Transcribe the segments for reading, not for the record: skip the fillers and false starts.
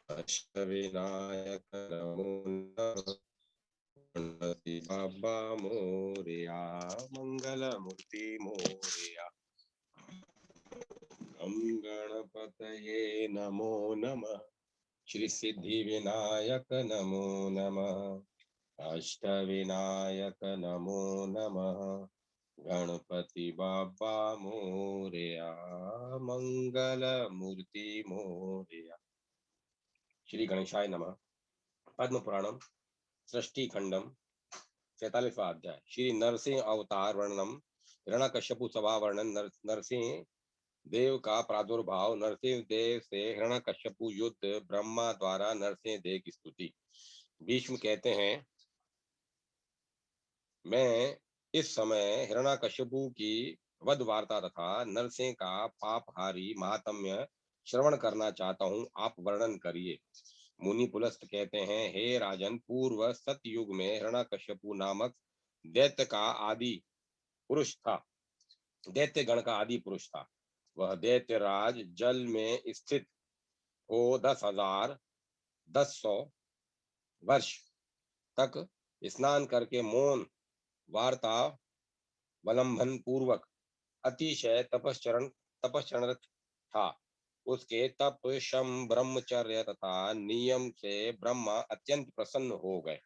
अष्टविनायक नमो नमः। गणपति बाबा मोरया, मंगल मूर्ति मोरया। हम गणपतये नमो नमः। श्री सिद्धि विनायक नमो नमः। अष्टविनायक नमो नमः। गणपति बाबा मोरया, मंगल मूर्ति मोरया। श्री गणेशाय नमः। पद्म पुराणम सृष्टि खंडम 47वां अध्याय। श्री नरसिंह अवतार वर्णनम। हिरण्यकश्यपु सभा वर्णन। नरसिंह देव का प्रादुर्भाव। नरसिंह देव से हिरण्यकश्यपु युद्ध। ब्रह्मा द्वारा नरसिंह देव की स्तुति। भीष्म कहते हैं, मैं इस समय हिरण्यकश्यपु की वध वार्ता तथा नरसिंह का पापहारी महात्म्य श्रवण करना चाहता हूँ, आप वर्णन करिए। मुनि पुलस्त कहते हैं, हे राजन, पूर्व सतयुग में हिरण्यकश्यपु नामक दैत्य का आदि पुरुष था। दैत्य गण का आदि पुरुष था। वह दैत्य राज जल में स्थित हो 10,100 वर्ष तक स्नान करके मौन वार्तावलंबन पूर्वक अतिशय तपश्चरण था। उसके तप, शम, ब्रह्मचर्य तथा नियम से ब्रह्मा अत्यंत प्रसन्न हो गए।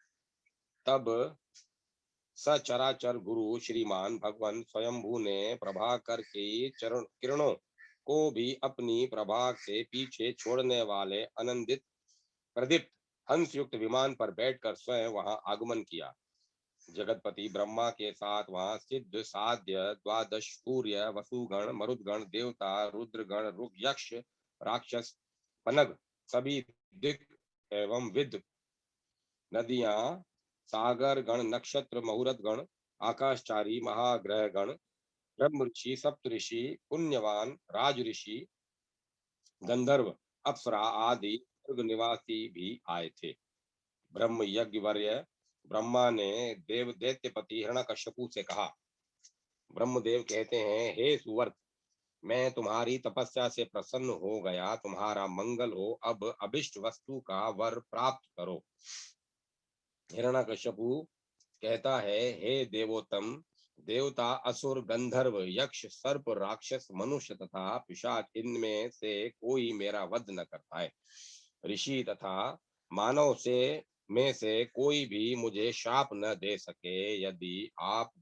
तब सचराचर गुरु श्रीमान भगवान स्वयंभू ने प्रभाकर के किरणों को भी अपनी प्रभाग से पीछे छोड़ने वाले आनंदित प्रदीप्त हंस युक्त विमान पर बैठकर स्वयं वहां आगमन किया। जगतपति ब्रह्मा के साथ वहां सिद्ध, साध्य, द्वादश सूर्य, वसुगण, मरुदगण, देवता, रुद्रगण, ऋग, यक्ष, राक्षस, पनग, सभी दिक एवं विद, नदियां, सागर गण, नक्षत्र, मुहूर्त गण, आकाशचारी, महाग्रह गण, ब्रह्म ऋषि, सप्त ऋषि, पुण्यवान, राज ऋषि, गंधर्व, अप्सरा आदि स्वर्ग निवासी भी आए थे। ब्रह्म यज्ञ वर्य ब्रह्मा ने देव दैत्यपति हिरण्यकश्यपु से कहा। ब्रह्मदेव कहते हैं, हे सुवर्त, मैं तुम्हारी तपस्या से प्रसन्न हो गया, तुम्हारा मंगल हो। अब अभिष्ट वस्तु का वर प्राप्त करो। हिरण्यकश्यपु कहता है, हे देवोत्तम, देवता, असुर, गंधर्व, यक्ष, सर्प, राक्षस, मनुष्य तथा पिशाच, इनमें से कोई मेरा वध न कर पाए। ऋषि तथा मानव से में से कोई भी मुझे शाप न दे सके। यदि आप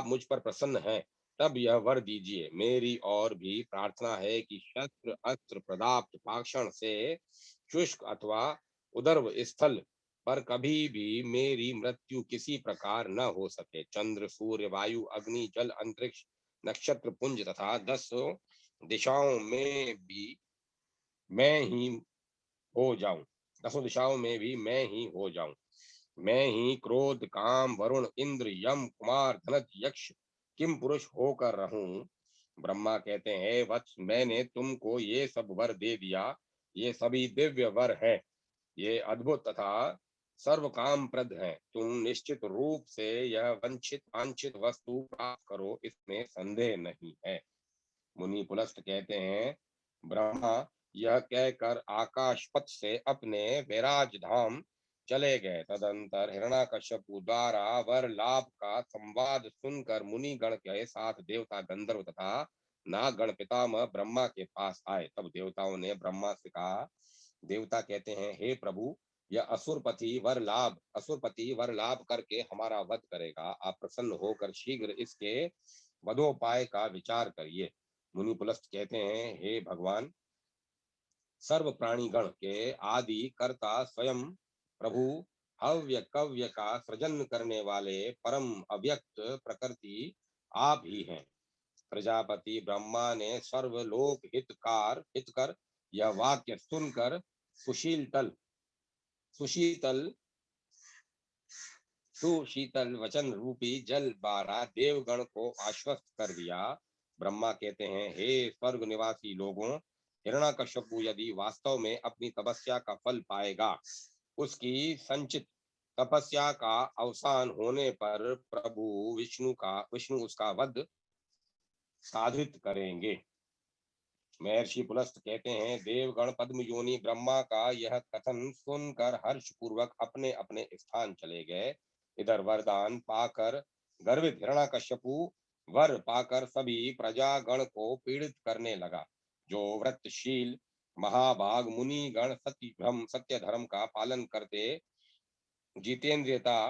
मुझ पर प्रसन्न हैं, तब यह वर दीजिए। मेरी और भी प्रार्थना है कि शस्त्र, अस्त्र, प्रदाप्त, पाषाण से शुष्क अथवा उदर्व स्थल पर कभी भी मेरी मृत्यु किसी प्रकार न हो सके। चंद्र, सूर्य, वायु, अग्नि, जल, अंतरिक्ष, नक्षत्र पुंज तथा 10 दिशाओं में भी मैं ही हो जाऊं। 10 दिशाओं में भी मैं ही हो जाऊं। मैं ही क्रोध, काम, वरुण, इंद्र, यम, कुमार, धनज, यक्ष, किम पुरुष होकर रहूं। ब्रह्मा कहते हैं, वत्स, मैंने तुमको ये सब वर दे दिया। ये सभी दिव्य वर हैं। ये अद्भुत तथा सर्व काम प्रद है। तुम निश्चित रूप से यह वांछित वस्तु प्राप्त करो, इसमें संदेह नहीं है। मुनि पुलस्त कहते हैं, ब्रह्मा यह कहकर आकाशपथ से अपने वैराज धाम चले गए। तदंतर हिरण्यकश्यपु द्वारा वर लाभ का संवाद सुनकर मुनि गण के साथ देवता, गंधर्व तथा नागगण पितामह ब्रह्मा के पास आए। तब देवताओं ने ब्रह्मा से कहा। देवता कहते हैं, हे प्रभु, यह असुरपति वर लाभ करके हमारा वध करेगा। आप प्रसन्न होकर शीघ्र इसके वधोपाय का विचार करिए। मुनि पुलस्त कहते हैं, हे भगवान, सर्व प्राणीगण के आदि कर्ता स्वयं प्रभु, हव्य कव्य का सृजन करने वाले परम अव्यक्त प्रकृति आप ही हैं। प्रजापति ब्रह्मा ने सर्वलोक हितकर यह वाक्य सुनकर सुशीतल सुशीतल वचन रूपी जल द्वारा देवगण को आश्वस्त कर दिया। ब्रह्मा कहते हैं, हे स्वर्ग निवासी लोगों, हिरण्यकश्यपु यदि वास्तव में अपनी तपस्या का फल पाएगा, उसकी संचित तपस्या का अवसान होने पर प्रभु विष्णु उसका वध साधित करेंगे। महर्षि पुलस्त कहते हैं, देवगण पद्म योनि ब्रह्मा का यह कथन सुनकर हर्ष पूर्वक अपने अपने स्थान चले गए। इधर वरदान पाकर गर्वित हिरण्यकश्यपु वर पाकर सभी प्रजागण को पीड़ित करने लगा। जो व्रतशील महाभाग मुनि गण सत्य धर्म का पालन करते जितेंद्रियता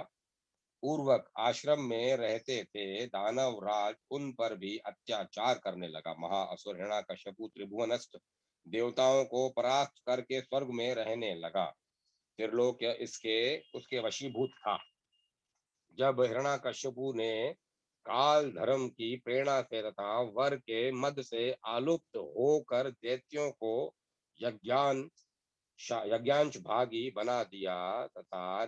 पूर्वक आश्रम में रहते थे, दानव राज उन पर भी अत्याचार करने लगा। महाअसुर हिरण्यकश्यपु त्रिभुवनस्थ देवताओं को परास्त करके स्वर्ग में रहने लगा। त्रिलोक्य इसके उसके वशीभूत था। जब हिरण्यकश्यपु ने काल धर्म की प्रेरणा से तथा वर के मद से आलुप्त होकर दैत्यों को यज्ञान यज्ञांश भागी बना दिया तथा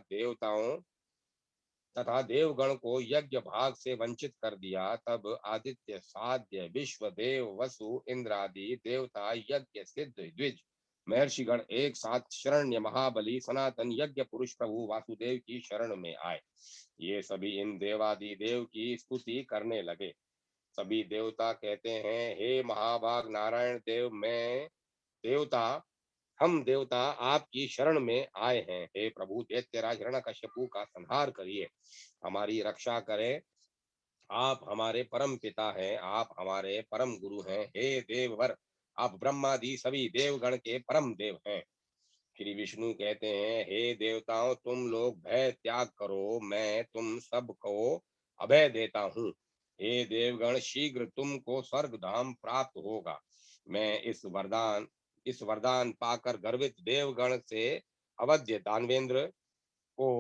देवगण को यज्ञ भाग से वंचित कर दिया, तब आदित्य साध्य विश्व देव वसु इंद्रादि देवता यज्ञ सिद्ध द्विज महर्षिगण एक साथ शरण्य महाबली सनातन यज्ञ पुरुष प्रभु वासुदेव की शरण में आए। ये सभी इन देवादि देव की स्तुति करने लगे। सभी देवता कहते हैं, हे महाभाग नारायण देव, देवता हम देवता आपकी शरण में आए हैं। हे प्रभु दैत्यराज हिरण्यकश्यपु का संहार करिए, हमारी रक्षा करें। आप हमारे परम पिता हैं, आप हमारे परम गुरु हैं। हे देववर, आप ब्रह्मादि सभी देवगण के परम देव हैं। श्री विष्णु कहते हैं, हे देवताओं, तुम लोग भय त्याग करो, मैं तुम सबको अभय देता हूँ। हे देवगण, शीघ्र तुमको स्वर्ग धाम प्राप्त होगा। मैं इस वरदान पाकर गर्वित देवगण से अवध्य दानवेंद्र को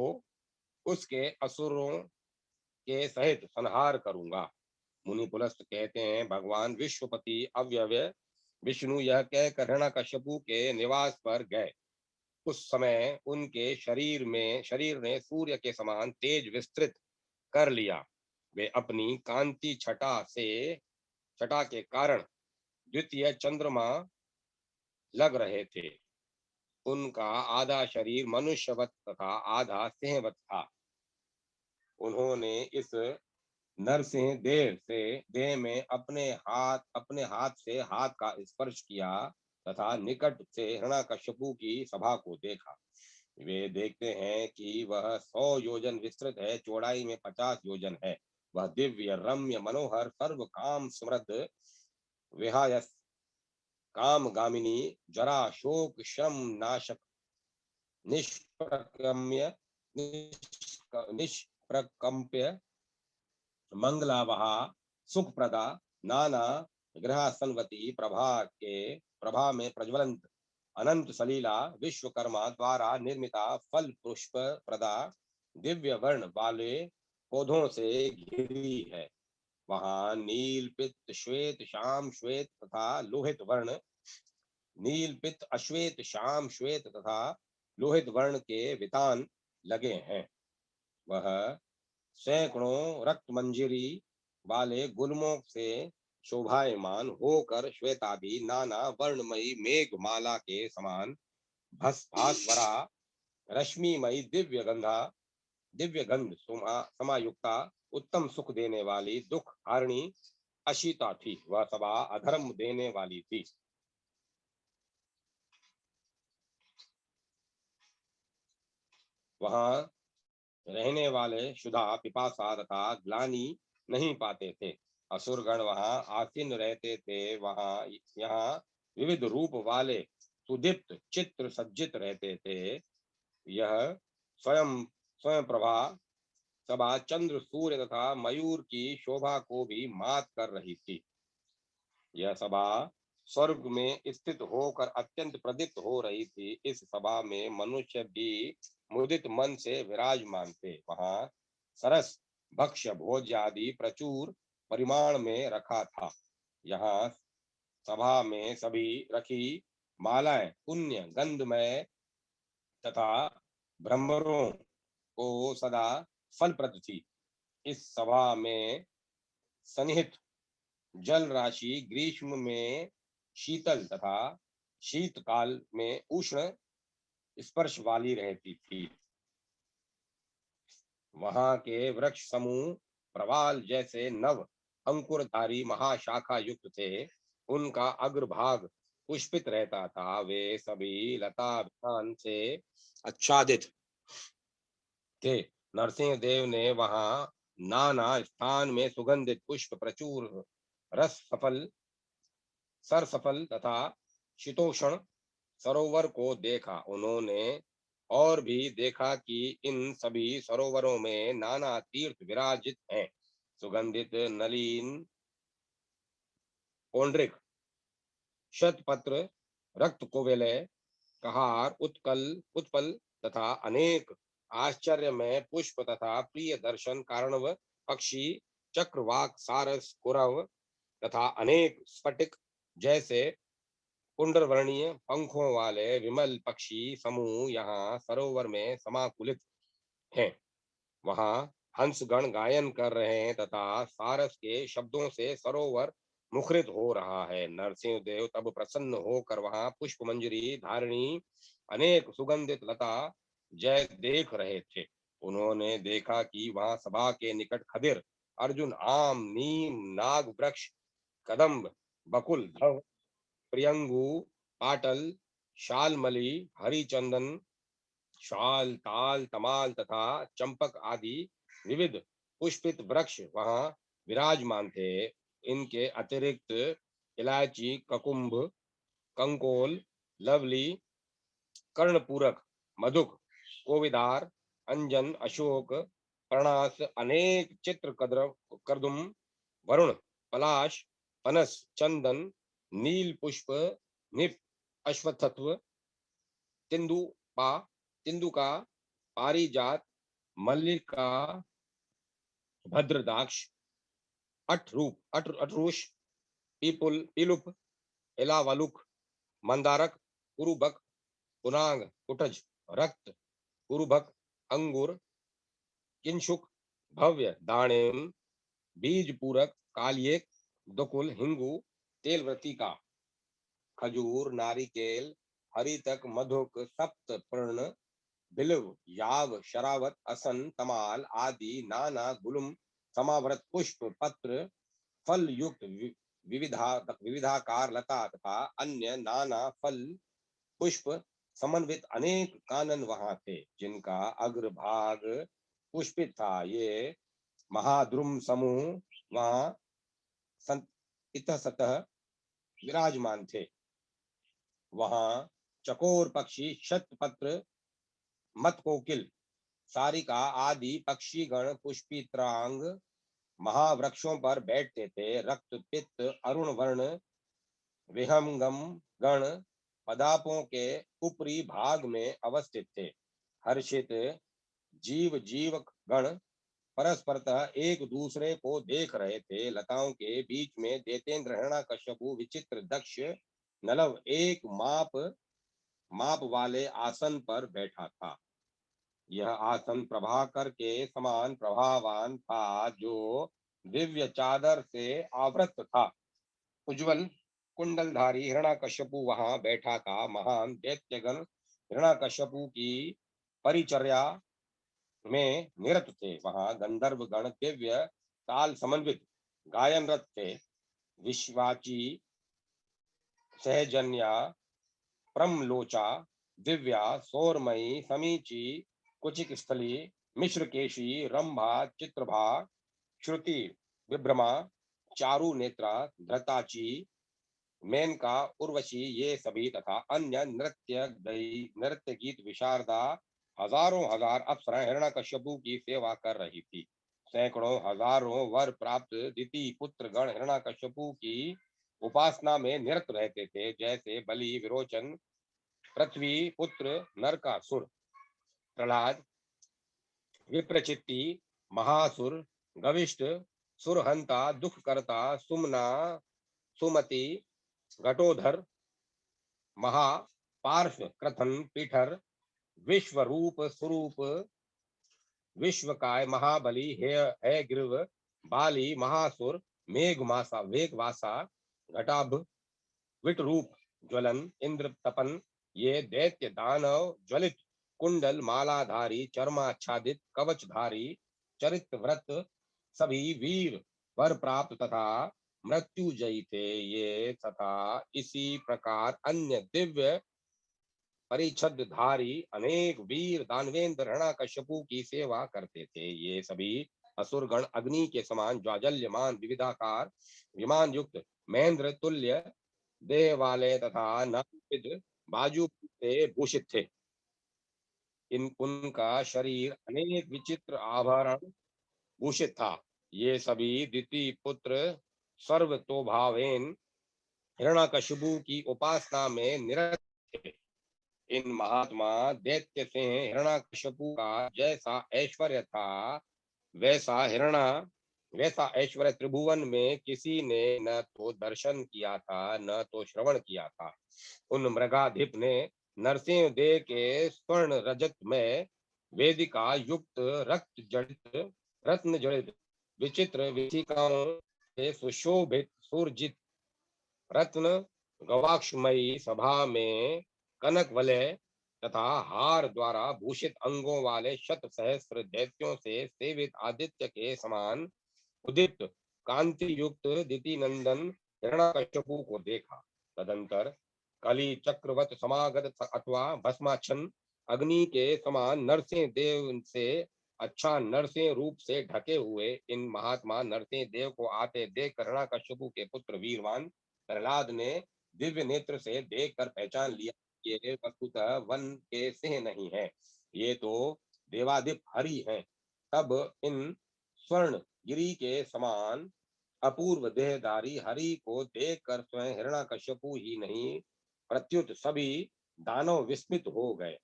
उसके असुरों के सहित संहार करूंगा। मुनि पुलस्त कहते हैं, भगवान विश्वपति अव्यय विष्णु यह कहकर हिरण्यकश्यपु के निवास पर गए। उस समय उनके शरीर ने सूर्य के समान तेज विस्तृत कर लिया। वे अपनी कांति छटा के कारण द्वितीय चंद्रमा लग रहे थे। उनका आधा शरीर मनुष्यवत तथा आधा सिंहवत था। उन्होंने इस नरसिंह देह में अपने हाथ से हाथ का स्पर्श किया तथा निकट से हिरण्यकश्यपु की सभा को देखा। वे देखते हैं कि वह 100 योजन विस्तृत है, चौड़ाई में 50 योजन है। वह दिव्य रम्य मनोहर सर्व काम समृद्ध विहायस काम गामिनी जरा शोक श्रम नाशक निष्प्रकम्य निष्प्रकम्प्य मंगलावहा सुखप्रदा नाना ग्रहासनवती प्रभा में प्रज्वलंत अनंत सलीला विश्वकर्मा द्वारा निर्मिता फल पुष्प प्रदा दिव्य वर्ण वाले पौधों से घिरी है। वहां नील पित्त श्वेत श्याम श्वेत तथा लोहित वर्ण नील पित्त अश्वेत श्याम श्वेत तथा लोहित वर्ण के वितान लगे हैं। वह सैकड़ों रक्त मंजरी वाले गुलमों से शोभायमान होकर श्वेतादि नाना वर्णमयी मेघमाला के समान भास्वरा रश्मिमयी दिव्य गंध समायुक्ता उत्तम सुख देने वाली दुख हारिणी अशिता थी। वह सभा अधर्म देने वाली थी। वहां रहने वाले क्षुधा पिपासा तथा ग्लानि नहीं पाते थे। असुरगण वहां आसीन रहते थे। यहाँ विविध रूप वाले सुदीप्त चित्र सज्जित रहते थे। यह स्वयं स्वयं प्रभा सभा चंद्र सूर्य तथा मयूर की शोभा को भी मात कर रही थी। यह सभा स्वर्ग में स्थित होकर अत्यंत प्रदीप्त हो रही थी। इस सभा में मनुष्य भी मुदित मन से विराजमान थे। वहां सरस भक्ष्य भोज्य आदि प्रचुर परिमाण में रखा था। यहाँ सभा में सभी रखी मालाएं पुण्य गंधमय तथा ब्रह्मरों को सदा फलप्रद थी। इस सभा में सन्निहित जल राशि ग्रीष्म में शीतल तथा शीतकाल में उष्ण स्पर्श वाली रहती थी। वहां के वृक्ष समूह प्रवाल जैसे नव अंकुरधारी महाशाखा युक्त थे। उनका अग्रभाग पुष्पित रहता था। वे सभी लता वितान से आच्छादित थे। नरसिंह देव ने वहां नाना स्थान में सुगंधित पुष्प प्रचुर रस सफल सर सफल तथा शीतोष्ण सरोवर को देखा। उन्होंने और भी देखा कि इन सभी सरोवरों में नाना तीर्थ विराजित हैं। सुगंधित नलीन पौंड्रिक शतपत्र रक्त कुवलय कहार उत्कल उत्पल तथा अनेक आश्चर्य में पुष्प तथा प्रिय दर्शन कारणव पक्षी चक्रवाक सारस कुरव तथा अनेक स्फटिक जैसे कुंडलवर्णीय पंखों वाले विमल पक्षी समूह यहाँ सरोवर में समाकुलित हैं। वहां हंसगण गायन कर रहे हैं तथा सारस के शब्दों से सरोवर मुखरित हो रहा है। नरसिंह देव तब प्रसन्न होकर वहां पुष्प मंजरी धारिणी अनेक सुगंधित लता जय देख रहे थे। उन्होंने देखा कि वहां सभा के निकट खदिर अर्जुन आम नीम नाग वृक्ष कदम्ब बकुल धव प्रियंगु पाटल शालमली हरिचंदन शाल ताल तमाल तथा चंपक आदि विविध पुष्पित वृक्ष वहां विराजमान थे। इनके अतिरिक्त इलायची ककुंभ कंकोल लवली कर्णपूरक मधुक कोविदार अंजन अशोक प्रणास अनेक चित्र कर्दुम वरुण पलाश पनस चंदन नील पुष्प निप अश्वत्थत्व तिंदुपा तिंदुका पारिजात मल्लिका भद्रदाक्ष अटरूष पीपुल पीलुप एलावलुक मंदारक कुरुबक पुनांग कुटज रक्त कुरुबक अंगूर किंशुक भव्य दाणिम बीज पूरक कालियक दुकुल हिंगू तेलव्रतिका खजूर नारिकेल हरितक मधुक सप्त पर्ण बिल्व याव शरावत असन तमाल आदि नाना गुलम समावृत पुष्प पत्र फल युक्त विविधाकार लता तथा अन्य नाना फल पुष्प समन्वित अनेक कानन वहां थे जिनका अग्रभाग पुष्पित था। ये महाद्रुम समूह वहां इतस्ततः विराजमान थे। वहां चकोर पक्षी शतपत्र मत कोकिल सारिका आदि पक्षीगण पुष्पित्रांग महावृक्षों पर बैठते थे। रक्त पित्त अरुण वर्ण विहंगम गण पदापों के ऊपरी भाग में अवस्थित थे। हर्षित जीव जीव गण परस्परतः एक दूसरे को देख रहे थे। लताओं के बीच में देतेन्द्र हिरण्यकश्यपु विचित्र दक्ष नलव एक माप वाले आसन पर बैठा था। यह आसन प्रभाकर के समान प्रभावान था जो दिव्य चादर से आवृत था। उज्जवल कुंडलधारी हिरण्यकश्यपु वहां बैठा था। महान दैत्यगण हिरण्यकश्यपु की परिचर्या में निरत थे। वहां गंधर्व गण दिव्य ताल समन्वित गायनरत थे। विश्वाची सहजन्या प्रमलोचा दिव्या सौरमयी समीची कुचिक स्थली मिश्रकेशी रंभा चित्रभा श्रुति विभ्रमा चारु नेत्रा धृताची मेनका उर्वशी ये सभी तथा अन्य नृत्य गीत विशारदा हजारों हजार अप्सरा हिरण्यकश्यपु की सेवा कर रही थी। सैकड़ों हजारों वर प्राप्त दिति पुत्र गण हिरण्यकश्यपु की उपासना में निरत रहते थे। जैसे बलि विरोचन पृथ्वी पुत्र नरकासुर प्रहलाद विप्रचित्ति महासुर गविष्ठ सुरहंता दुखकर्ता सुमना सुमति घटोधर महा पार्श्व क्रथन पीठर विश्वरूप स्वरूप विश्वकाय महाबली है ग्रीव बाली महासुर मेघमासा वेगवासा घटाभ विटरूप ज्वलन इंद्र तपन ये दैत्य दानव ज्वलित कुंडल मालाधारी चर्माच्छादित कवचधारी चरित्र व्रत सभी वीर वर प्राप्त तथा मृत्युजयी थे ये, तथा इसी प्रकार अन्य दिव्य परिच्छदधारी अनेक वीर दानवेंद्र हिरण्यकश्यपु की सेवा करते थे। ये सभी असुरगण अग्नि के समान ज्वाजल्यमान विविधाकार विमान युक्त महेंद्र तुल्य देह वाले तथा नानाविध बाजू से भूषित थे। इन उनका शरीर अनेक विचित्र आभरण भूषित था। ये सभी द्वितीय पुत्र सर्वतोभावेन हिरण्यकशिपु की उपासना में निरत थे। इन महात्मा दैत्य से हिरण्यकशिपु का जैसा ऐश्वर्य था, वैसा हिरणा वैसा ऐश्वर्य त्रिभुवन में किसी ने न तो दर्शन किया था, न तो श्रवण किया था। उन मृगाधिप ने नरसिंह देव के स्वर्ण रजत में वेदिका युक्त रक्त जड़ित रत्न जड़ित विचित्र विचिकाओं से सुशोभित सुरजित रत्न गवाक्षमयी सभा में कनक वलय तथा हार द्वारा भूषित अंगों वाले शत सहस्त्र दैत्यों से सेवित आदित्य के समान उदित कांति युक्त दिति नंदन हिरण्यकश्यपु को देखा। तदंतर कली चक्रवत समागत अथवा भस्माच्छन्न अग्नि के समान नरसिंह देव से अच्छा नरसिंह रूप से ढके हुए इन महात्मा नरसिंह देव को आते देख हिरण्यकश्यपु के पुत्र वीरवान प्रहलाद ने दिव्य नेत्र से देखकर पहचान लिया, ये वस्तुतः वन के सिंह नहीं है, ये तो देवादिप हरि हैं। तब इन स्वर्ण गिरी के समान अपूर्व देहधारी हरि को देखकर स्वयं हिरण्यकश्यपु ही नहीं, प्रत्युत सभी दानव विस्मित हो गए।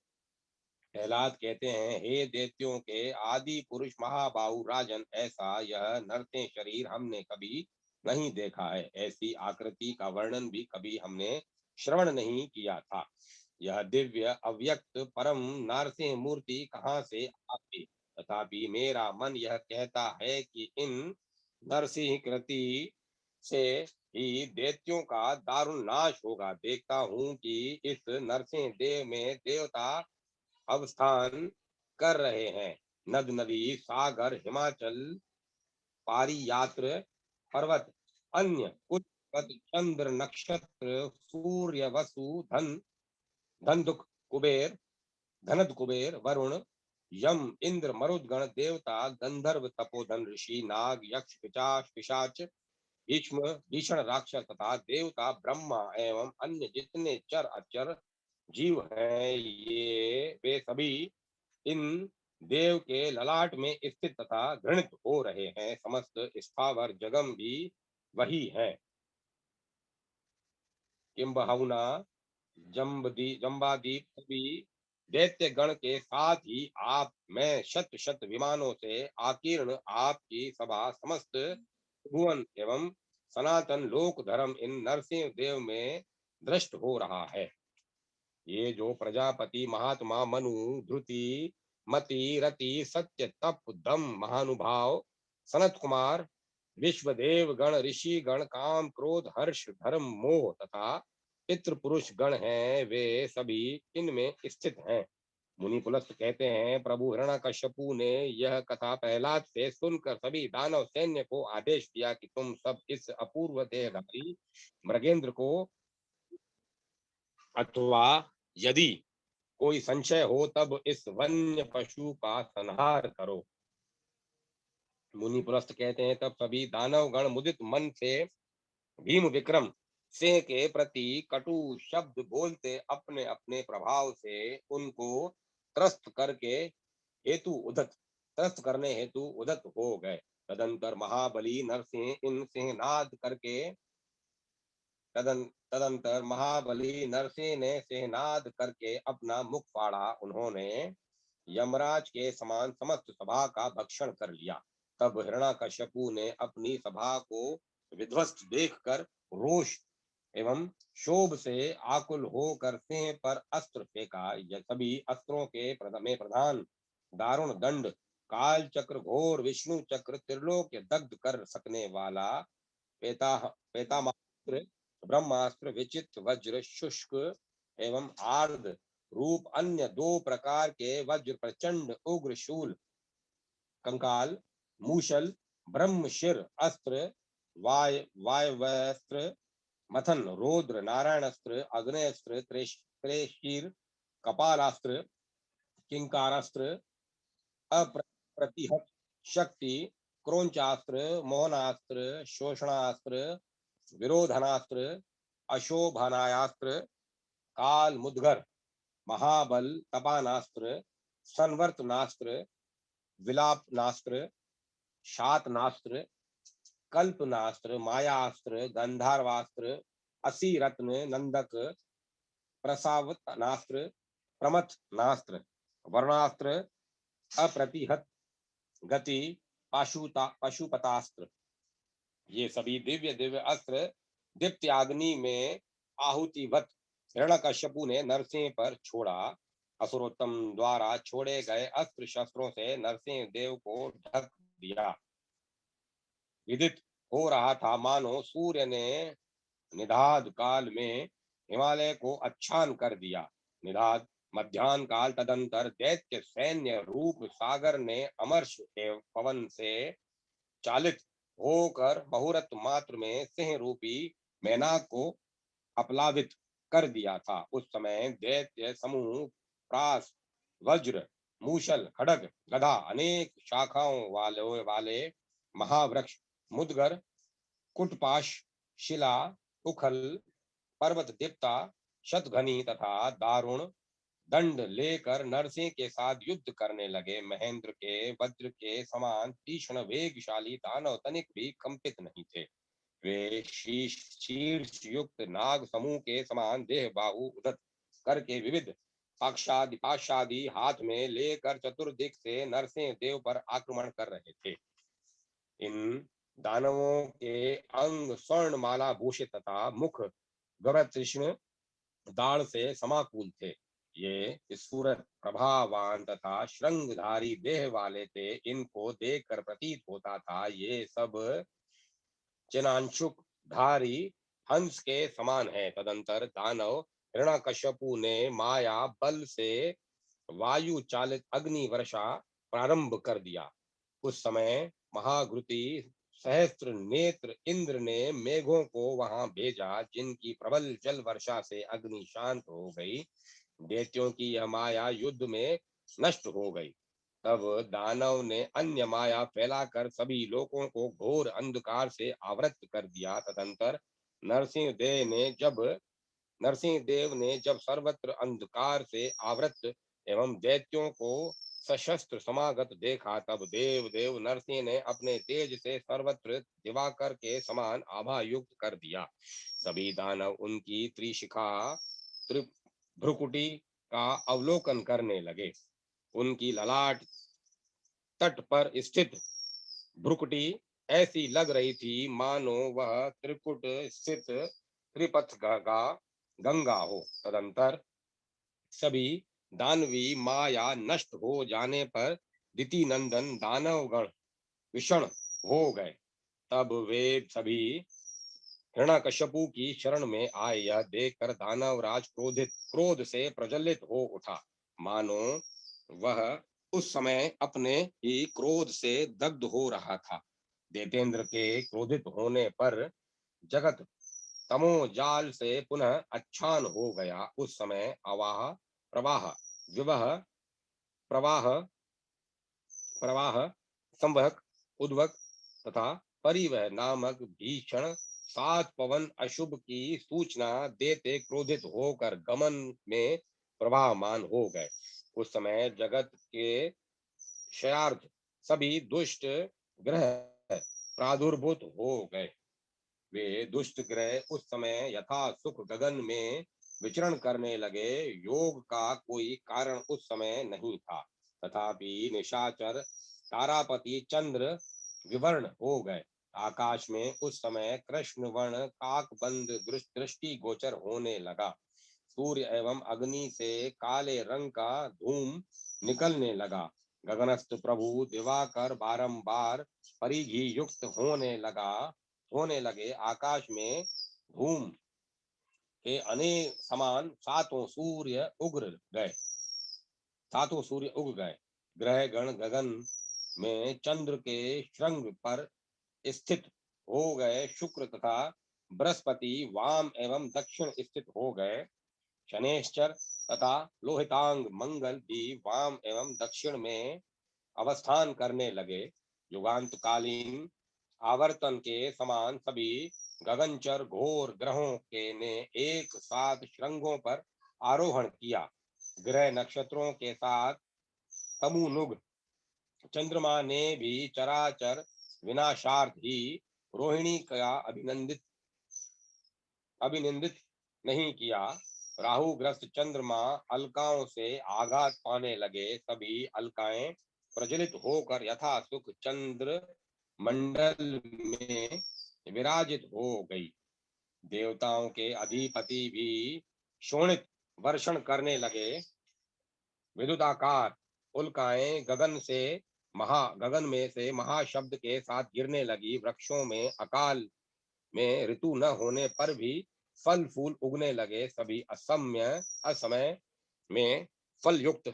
प्रहलाद कहते हैं, हे दैत्यों के आदि पुरुष महाबाहु राजन, ऐसा यह नरसिंह शरीर हमने कभी नहीं देखा है। ऐसी आकृति का वर्णन भी कभी हमने श्रवण नहीं किया था। यह दिव्य अव्यक्त परम नरसिंह मूर्ति कहाँ से आती? तथापि मेरा मन यह कहता है कि इन नरसिंह कृति से ही दैत्यों का दारुण नाश होगा। देखता हूँ कि इस नरसिंह देव में देवता अवस्थान कर रहे हैं। नद नदी सागर हिमाचल पारियात्र पर्वत अन्य कुछ चंद्र नक्षत्र सूर्य वसु धन धनदुख कुबेर धनद कुबेर वरुण यम इंद्र मरुदगण देवता गंधर्व तपोधन ऋषि नाग यक्ष पिशाच पिशाच भीष्म भीषण राक्षस तथा देवता ब्रह्मा एवं अन्य जितने चर अचर जीव हैं, ये वे सभी इन देव के ललाट में स्थित तथा घृणित हो रहे हैं। समस्त स्थावर जगम भी वही है। किंबहुना जम्बादीप सभी दैत्य गण के साथ ही आप मैं शत शत विमानों से आकीर्ण आपकी सभा समस्त भुवन एवं सनातन लोक धर्म इन नरसिंह देव में दृष्ट हो रहा है। ये जो प्रजापति महात्मा मनु ध्रुति मति रति सत्य तप दम महानुभाव सनत कुमार विश्वदेव गण ऋषि गण काम क्रोध हर्ष धर्म मोह तथा पितृ पुरुष गण हैं, वे सभी इनमें स्थित हैं। मुनि पुलस्त कहते हैं, प्रभु हिरण्यकश्यपु ने यह कथा प्रहलाद से सुनकर सभी दानव सैन्य को आदेश दिया कि तुम सब इस अपूर्व देहधारी मृगेंद्र को, अथवा यदि कोई संशय हो तब इस वन्य पशु का संहार करो। मुनि पुलस्त कहते हैं, तब सभी दानव गण मुदित मन से भीम विक्रम सिंह के प्रति कटु शब्द बोलते अपने अपने प्रभाव से उनको त्रस्त करके त्रस्त करने हेतु उदत हो गए। तदंतर महाबली नरसिंह इन सिंहनाद करके तदंतर महाबली नरसिंह ने सिंहनाद करके अपना मुख फाड़ा। उन्होंने यमराज के समान समस्त सभा का भक्षण कर लिया। तब हिरण्यकश्यपु ने अपनी सभा को विध्वस्त देखकर रोष एवं शोभ से आकुल होकर सिंह पर अस्त्र फेंका। यह सभी अस्त्रों के में प्रधान दारुण दंड काल चक्र घोर विष्णु चक्र त्रिलोक दग्ध कर सकने वाला पेतामास्त्र ब्रह्मास्त्र विचित्र वज्र शुष्क एवं आर्द रूप अन्य दो प्रकार के वज्र प्रचंड उग्र शूल कंकाल मूषल ब्रह्मशिर अस्त्र वायव्यास्त्र मथन रौद्र नारायणास्त्र अग्नेयस्त्र त्रेशीर कपालास्त्र किंकारास्त्र अप्रतिहत शक्ति क्रोंचास्त्र मोहनास्त्र शोषणास्त्र विरोधनास्त्र अशोभनायास्त्र काल मुद्गर महाबल तपानास्त्र संवर्तनास्त्र विलापनास्त्र शातनास्त्र कल्पनास्त्र मायास्त्र गंधर्वास्त्र असी रत्न नंदक प्रसावनास्त्र प्रमथ नास्त्र वर्णास्त्र अप्रतिहत गति पशुपतास्त्र। ये सभी दिव्य दिव्य अस्त्र दीप्त्याग्नि में आहुतिवत हिरण्यकश्यपु ने नरसिंह पर छोड़ा। असुरोत्तम द्वारा छोड़े गए अस्त्र शस्त्रों से नरसिंह देव को ढक दिया। विदित हो रहा था मानो सूर्य ने निधाद काल में हिमालय को अच्छान कर दिया। निधाद मध्यान्ह काल तदंतर दैत्य सैन्य रूप सागर ने अमर्ष एवं पवन से चालित होकर बहुरत मात्र में सिंह रूपी मैनाक को अपलावित कर दिया था। उस समय दैत्य समूह प्रास वज्र मूषल खड़ग गदा अनेक शाखाओं वाले महावृक्ष मुदगर कुटपाश शिला उखल पर्वत दीप्ता शतघनी तथा दारुण दंड लेकर नरसिंह के साथ युद्ध करने लगे। महेंद्र के वज्र के समान तीक्ष्ण वेगशाली दानव तनिक भी कंपित नहीं थे। वे शीर्ष युक्त नाग समूह के समान देह बाहु उद्धत करके विविध पाशादि हाथ में लेकर चतुर्दिक से नरसिंह देव पर आक्रमण कर रहे थे। इन दानवों के अंग स्वर्ण माला भूषित तथा मुख गवृतृष्ण दाढ़ से समाकुल थे। ये सूरत प्रभावान तथा श्रृंगधारी देह वाले थे। इनको देखकर प्रतीत होता था ये सब चिनांशुक धारी हंस के समान है। तदंतर दानव हिरण्यकश्यपु ने माया बल से वायु चालित अग्नि वर्षा प्रारंभ कर दिया। उस समय महाघृति सहस्त्र नेत्र इंद्र ने मेघों को वहां भेजा, जिनकी प्रबल जल वर्षा से अग्नि शांत हो गई। दैत्यों की यह माया युद्ध में नष्ट हो गई। तब दानव ने अन्य माया फैलाकर सभी लोगों को घोर अंधकार से आवृत कर दिया। तदंतर नरसिंह देव ने जब सर्वत्र अंधकार से आवृत एवं दैत्यों को सशस्त्र समागत देखा, तब देव नरसिंह ने अपने तेज से सर्वत्र दिवाकर के समान आभा युक्त कर दिया। सभी दानव उनकी त्रिशिखा भ्रुकुटी का अवलोकन करने लगे। उनकी ललाट तट पर स्थित भ्रुकुटी ऐसी लग रही थी मानो वह त्रिकुट स्थित त्रिपथ गंगा हो। तदंतर सभी दानवी माया नष्ट हो जाने पर दिति नंदन दानवगण विषण हो गए। तब वे सभी हिरण्यकश्यपु की शरण में आए। यह देखकर दानवराज क्रोध से प्रज्वलित हो उठा, मानो वह उस समय अपने ही क्रोध से दग्ध हो रहा था। दैतेंद्र के क्रोधित होने पर जगत तमो जाल से पुनः अच्छान हो गया। उस समय अवाह प्रवाह विवाह प्रवाह प्रवाह संवहक उद्वक तथा परिवह नामक भीषण 7 पवन अशुभ की सूचना देते क्रोधित होकर गमन में प्रभावमान हो गए। उस समय जगत के क्षयार्थ सभी दुष्ट ग्रह प्रादुर्भूत हो गए। वे दुष्ट ग्रह उस समय यथा सुख गगन में विचरण करने लगे। योग का कोई कारण उस समय नहीं था। तथापि निशाचर तारापति चंद्र विवर्ण हो गए। आकाश में उस समय कृष्ण वर्ण काकबंद दृष्टि गोचर होने लगा। सूर्य एवं अग्नि से काले रंग का धूम निकलने लगा। गगनस्थ प्रभु दिवाकर बारंबार परिघी युक्त होने लगे। आकाश में धूम के अनेक समान सातों सूर्य उग गए। ग्रह गण गगन में चंद्र के श्रृंग पर स्थित हो गए, शुक्र तथा बृहस्पति वाम एवं दक्षिण स्थित हो गए, शनेश्चर तथा लोहितांग मंगल भी वाम एवं दक्षिण में अवस्थान करने लगे। युगांतकालीन आवर्तन के समान सभी गगनचर घोर ग्रहों के ने एक साथ श्रृंगों पर आरोहण किया। ग्रह नक्षत्रों के साथ तमुनुग चंद्रमा ने भी चराचर विनाशार्थ ही रोहिणी का अभिनंदित नहीं किया। राहुग्रस्त चंद्रमा अलकाओं से आघात पाने लगे, सभी अलकाएं प्रज्वलित होकर यथा सुख चंद्र मंडल में विराजित हो गई। देवताओं के अधिपति भी शोणित वर्षण करने लगे। विद्युताकार उल्काएं गगन में से महाशब्द के साथ गिरने लगी। वृक्षों में अकाल में ऋतु न होने पर भी फल फूल उगने लगे। सभी असमय में फल युक्त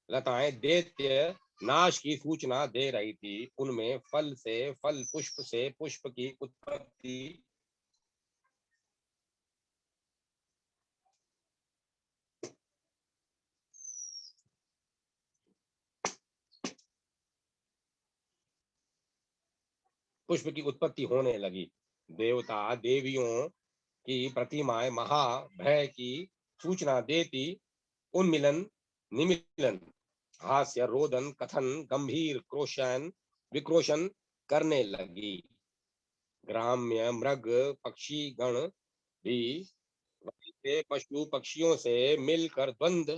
लताएं दैत्य नाश की सूचना दे रही थी। उनमें फल से फल, पुष्प से पुष्प की उत्पत्ति, होने लगी। देवता देवियों की प्रतिमाएं महाभय की सूचना देती उन्मिलन, निमिलन, हास्य, रोदन, कथन, गंभीर क्रोशन विक्रोशन करने लगी। ग्राम्य मृग पक्षी गण भी वैसे पशु पक्षियों से मिलकर द्वंद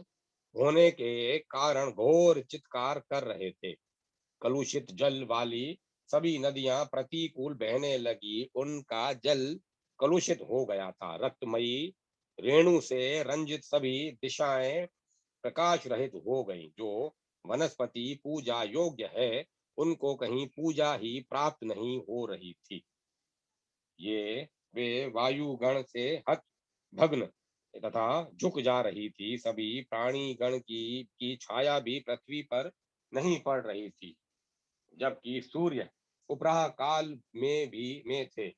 होने के कारण घोर चित्कार कर रहे थे। कलुषित जल वाली सभी नदियां प्रतिकूल बहने लगी। उनका जल कलुषित हो गया था। रक्तमयी रेणु से रंजित सभी दिशाएं प्रकाश रहित हो गई। जो वनस्पति पूजा योग्य है, उनको कहीं पूजा ही प्राप्त नहीं हो रही थी। ये वे वायुगण से हत भग्न तथा झुक जा रही थी। सभी प्राणी गण की छाया भी पृथ्वी पर नहीं पड़ रही थी, जबकि सूर्य उपराह काल में थे।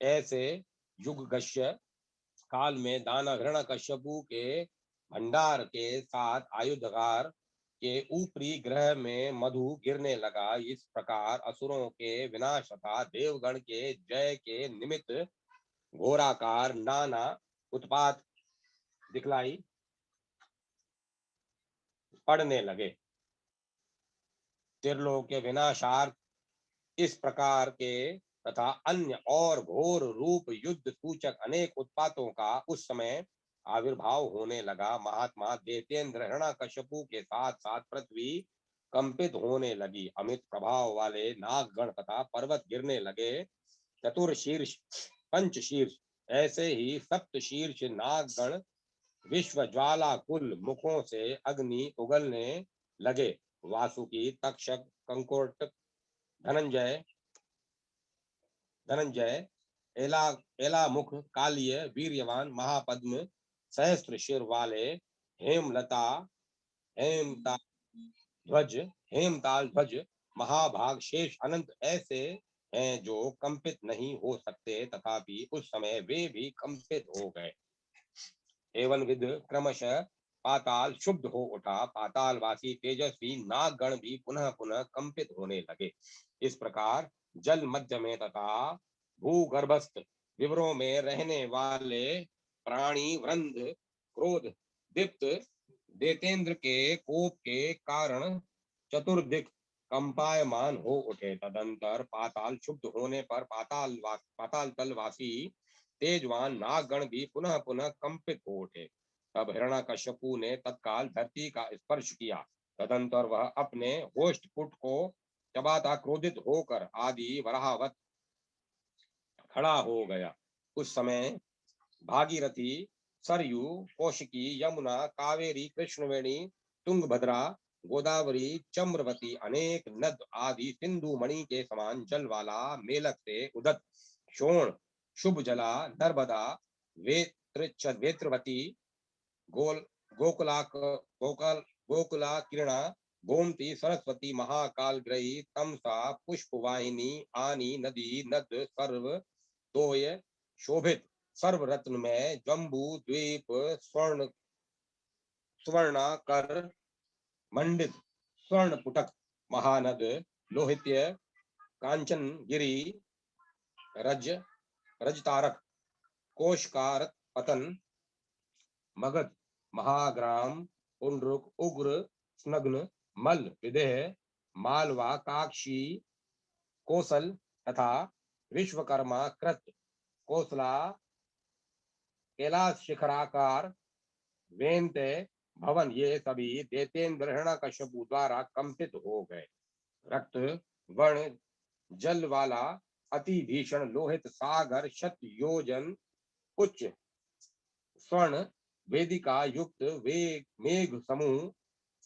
ऐसे युगगश्य काल में दानव हिरण्यकश्यपु के भंडार के साथ आयुधगार के ऊपरी ग्रह में मधु गिरने लगा। इस प्रकार असुरों के विनाश तथा देवगण के जय के निमित्त घोराकार नाना उत्पात दिखलाई पड़ने लगे। त्रिलोक के विनाशार्थ इस प्रकार के तथा अन्य और घोर रूप युद्ध सूचक अनेक उत्पातों का उस समय आविर्भाव होने लगा। महात्मा दैत्येंद्र हिरण्यकश्यपु के साथ साथ पृथ्वी कंपित होने लगी। अमित प्रभाव वाले नागगण तथा पर्वत गिरने लगे। चतुर्शीर्ष, पंचशीर्ष, ऐसे ही सप्तशीर्ष नागगण विश्व ज्वाला कुल मुखों से अग्नि उगलने लगे। वासुकी, तक्षक, कंकोट, धनंजय धनंजय एला एलामुख, कालिय, वीर्यवान, महापद्म, सहस्त्र शिर वाले, हेमलता हेमता ध्वज हेमताल ध्वज, महाभाग, शेष, अनंत ऐसे हैं जो कंपित नहीं हो सकते, तथापि उस समय वे भी कंपित हो गए। एवं विध क्रमशः पाताल शुद्ध हो उठा। पातालवासी तेजस्वी नागगण भी पुनः पुनः कंपित होने लगे। इस प्रकार जल मध्य में तथा भूगर्भस्थ विवरों में रहने वाले प्राणी वृंद क्रोध दीप्त देतेन्द्र के कोप के कारण चतुर्दिक कंपायमान हो उठे। तदंतर पाताल शुद्ध होने पर पाताल तलवासी तेजवान नागगण भी पुनः पुनः कंपित हो उठे। तब हिरण्यकश्यपु ने तत्काल धरती का स्पर्श किया। तदंतर वह अपने होष्टपुट को चबाता क्रोधित होकर आदि वराहवत खड़ा हो गया। उस समय भागीरथी, सरयू, कौशिकी, यमुना, कावेरी, कृष्णवेणी, तुंगभद्रा, गोदावरी, चम्रवती, अनेक नद आदि सिंधु मणि के समान जल वाला मेलक से उदत शोण, शुभ जला, नर्मदा, वेत्रवती, गोल गोकुला गोकुला किरणा, गोमती सरस्वती महाकाल ग्रही तमसा पुष्प वाहिनी आनी नदी नद सर्व तोय शोभित सर्व रत्न में जम्बू द्वीप स्वर्ण स्वर्णाकर मंडित स्वर्ण पुटक महानद लोहित्य कांचन गिरी रज रजतारक कोशकार पतन मगध महाग्राम पुंडरुक उग्र स्नग्न मल विदेह मालवा काक्षी कौशल तथा विश्वकर्मा कृत कौशला कैलाश शिखराकार वेंते भवन ये सभी दैत्येंद्र हिरण्यकश्यपु द्वारा कंपित हो गए। रक्त वर्ण जल वाला अति भीषण लोहित सागर शत योजन उच्च स्वर्ण वेदिका युक्त वेग मेघ समूह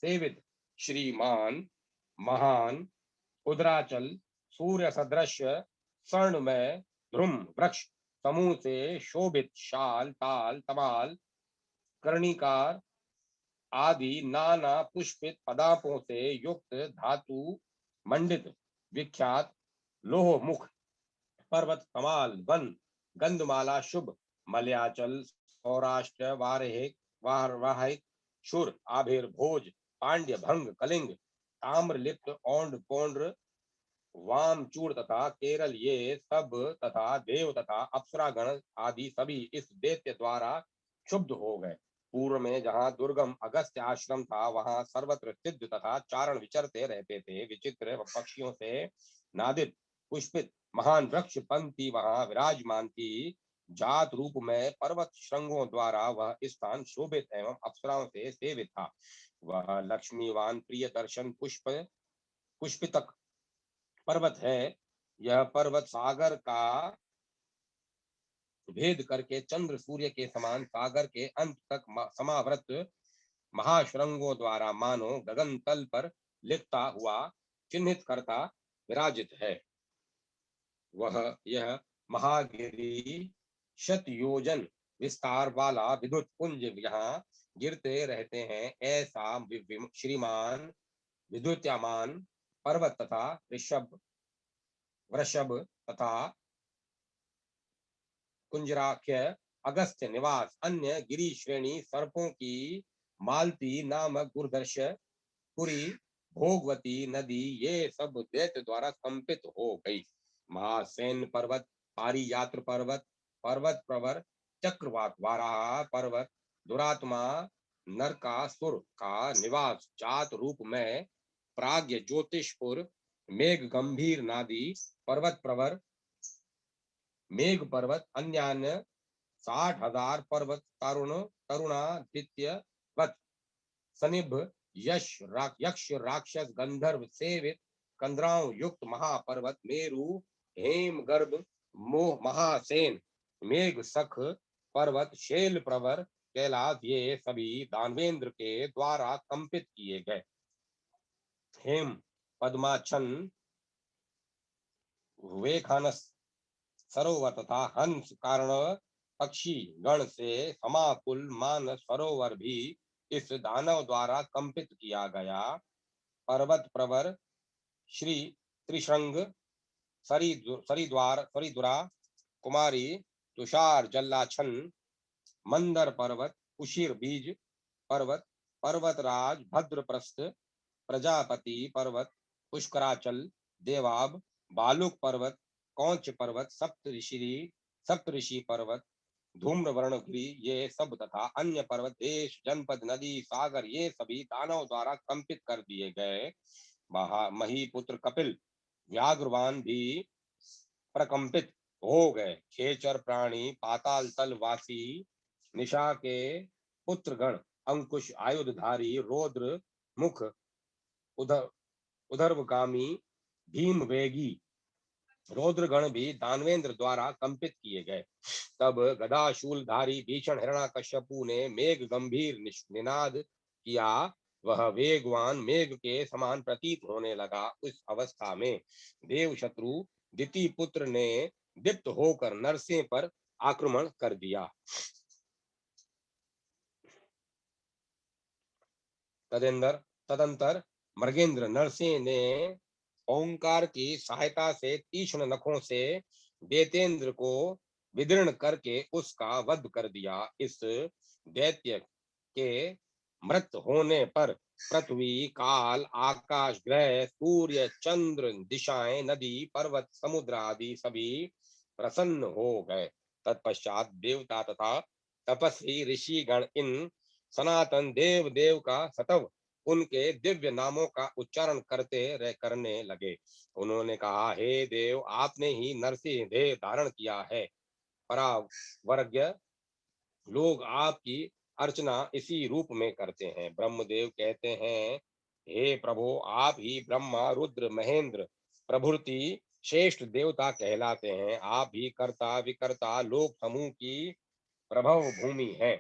सेवित श्रीमान महान उदराचल सूर्य सदृश स्वर्णमय ध्रुम वृक्ष समूह से शोभित शाल ताल तमाल कर्णिकार आदि नाना पुष्पित पदार्थों से युक्त धातु मंडित विख्यात लोह मुख पर्वत कमाल वन गंधमाला शुभ मलयाचल सौराष्ट्र वारहिक वाहिक शुर आभिर भोज पांड्य भंग कलिंग ताम्रलिप्त औंड पौंड्र वामचूड़ तथा केरल ये सब तथा देव तथा अप्सरागण आदि सभी इस दैत्य द्वारा क्षुब्ध हो गए। पूर्व में जहाँ दुर्गम अगस्त्य आश्रम था वहां सर्वत्र सिद्ध तथा चारण विचरते रहते थे। विचित्र पक्षियों से नादित पुष्पित महान वृक्ष पंक्ति वहां विराजमान थी। जात रूप में पर्वत श्रृंगों द्वारा वह स्थान शोभित एवं अप्सराओं से सेवित था। वह लक्ष्मीवान प्रिय दर्शन पुष्पितक पर्वत है। यह पर्वत सागर का भेद करके चंद्र सूर्य के समान सागर के अंत तक समावृत महाशृंगों द्वारा मानो गगन तल पर लिखता हुआ चिन्हित करता विराजित है। वह यह महागिरी शत योजन विस्तार वाला विद्युत पुंज यहाँ गिरते रहते हैं। ऐसा श्रीमान विद्युत्यमान पर्वत तथा वृषभ तथा कुंजराख्य अगस्त्य निवास अन्य गिरी श्रेणी सर्पों की मालती नामक गुरदर्श पुरी भोगवती नदी ये सब दैत्य द्वारा कंपित हो गई। महासैन पर्वत पारी यात्र पर्वत पर्वत प्रवर चक्रवात वाराह पर्वत दुरात्मा नरकासुर का निवास जात रूप में प्राग्ञ ज्योतिषपुर मेघ गंभीर नादी पर्वत प्रवर मेघ पर्वत अन्यान्य 60,000 पर्वत तरुणादित्य वत सनिभ यक्ष राक्षस गंधर्व सेवित कंदराओं युक्त महापर्वत मेरु हेम गर्भ मोह महासेन मेघ सख पर्वत शैल प्रवर कैलाश ये सभी दानवेंद्र के द्वारा कंपित किए गए। हेम पद्माछन वेखानस सरोवर तथा हंस कारण पक्षी गण से समाकुल मान सरोवर भी इस दानव द्वारा कंपित किया गया। पर्वत प्रवर श्री त्रिशंग सरिद्वारा कुमारी तुषार जल्लाछन मंदर पर्वत उशिर बीज पर्वत पर्वतराज भद्रप्रस्थ प्रजापति पर्वत पुष्कराचल देवाब बालुक पर्वत कौंच पर्वत सप्तऋषि पर्वत धूम्रवर्णगिरी ये सब तथा अन्य पर्वत देश जनपद नदी सागर ये सभी दानव द्वारा कंपित कर दिए गए। महीपुत्र कपिल व्याघ्रवान भी प्रकंपित हो गए। खेचर प्राणी पाताल तल वासी निशा के पुत्रगण अंकुश आयुधधारी रौद्र मुख उधर्वगामी भीम वेगी रौद्रगण भी दानवेंद्र द्वारा कंपित किए गए। तब गदाशूलधारी भीषण हिरण्यकश्यपु ने मेघ गंभीर निनाद किया। वह वेगवान मेघ के समान प्रतीत होने लगा। उस अवस्था में देव शत्रु दिति पुत्र ने दीप्त होकर नरसे पर आक्रमण कर दिया। तदंतर मृगेंद्र नरसिंह ने ओंकार की सहायता से तीक्ष्ण नखों से दैत्येंद्र को विदीर्ण करके उसका वध कर दिया। इस दैत्य के मृत होने पर पृथ्वी, काल, आकाश, ग्रह, सूर्य, चंद्र, दिशाएं, नदी, पर्वत, समुद्र आदि सभी प्रसन्न हो गए। तत्पश्चात देवता तथा तपस्वी ऋषिगण इन सनातन देव देव का सतव उनके दिव्य नामों का उच्चारण करने लगे। उन्होंने कहा, हे देव, आपने ही नरसिंह देह धारण किया है। परावर्ग्य लोग आपकी अर्चना इसी रूप में करते हैं। ब्रह्मदेव कहते हैं, हे प्रभु, आप ही ब्रह्मा, रुद्र, महेंद्र प्रभृति श्रेष्ठ देवता कहलाते हैं। आप ही कर्ता विकर्ता लोक समूह की प्रभव भूमि है।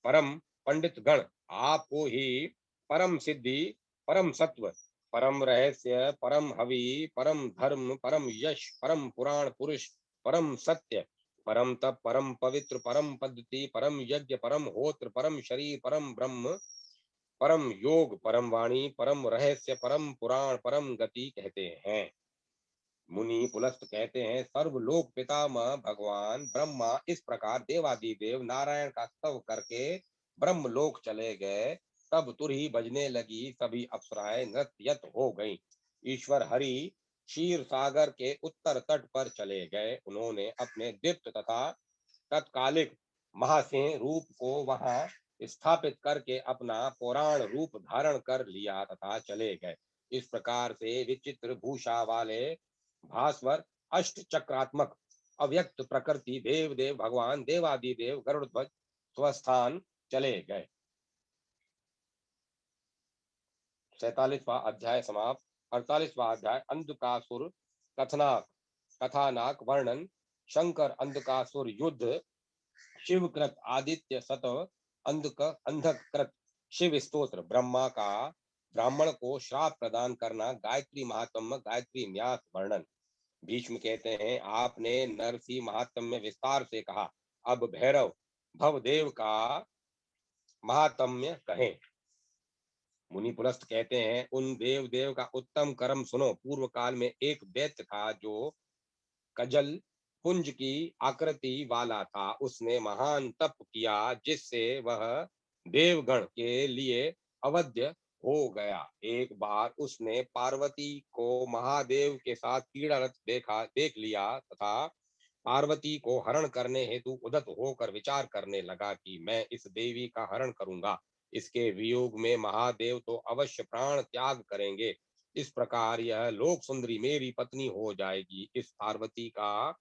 परम पंडित गण आपको ही परम सिद्धि, परम सत्व, परम रहस्य, परम हवि, परम धर्म, परम यश, परम पुराण पुरुष, परम सत्य, परम तप, परम पवित्र, परम पद्धति, परम यज्ञ, परम होत्र, परम शरीर, परम ब्रह्म, परम योग, परम वाणी, परम रहस्य, परम पुराण, परम गति कहते हैं। मुनि पुलस्त कहते हैं, सर्वलोक पितामह भगवान ब्रह्मा इस प्रकार देवादिदेव नारायण का स्तव करके ब्रह्मलोक चले गए। तब तुरही बजने लगी, सभी अप्सराएं नृत्यत हो गईं। ईश्वर हरि क्षीर सागर के उत्तर तट पर चले गए। उन्होंने अपने दीप्त तथा तत्कालिक महासिंह रूप को वहां स्थापित करके अपना पुराण रूप धारण कर लिया तथा चले गए। इस प्रकार से विचित्र भूषा वाले भास्वर अष्ट चक्रात्मक अव्यक्त प्रकृति देव देव भगवान देवादिदेव गरुड़ध्वज स्वस्थान चले गए। 47वां अध्याय समाप्त। 48वां अध्याय अंधकासुर कथनाक कथानाक वर्णन। शंकर अंधकासुर युद्ध। शिवकृत आदित्य सतव अंधकृत शिव स्तोत्र। ब्रह्मा का ब्राह्मण को श्राप प्रदान करना। गायत्री महात्म्य गायत्री न्यास वर्णन। भीष्म कहते हैं, आपने नरसिंह महात्म्य विस्तार से कहा, अब भैरव भवदेव का महात्म्य कहें। मुनि पुलस्त कहते हैं, उन देव देव का उत्तम कर्म सुनो। पूर्व काल में एक दैत्य था जो कजल पुंज की आकृति वाला था। उसने महान तप किया जिससे वह देवगण के लिए अवध्य हो गया। एक बार उसने पार्वती को महादेव के साथ क्रीड़ारत देख लिया तथा पार्वती को हरण करने हेतु उद्यत होकर विचार करने लगा कि मैं इस देवी का हरण करूंगा। इसके वियोग में महादेव तो अवश्य प्राण त्याग करेंगे। इस प्रकार यह लोक सुंदरी मेरी पत्नी हो जाएगी। इस पार्वती का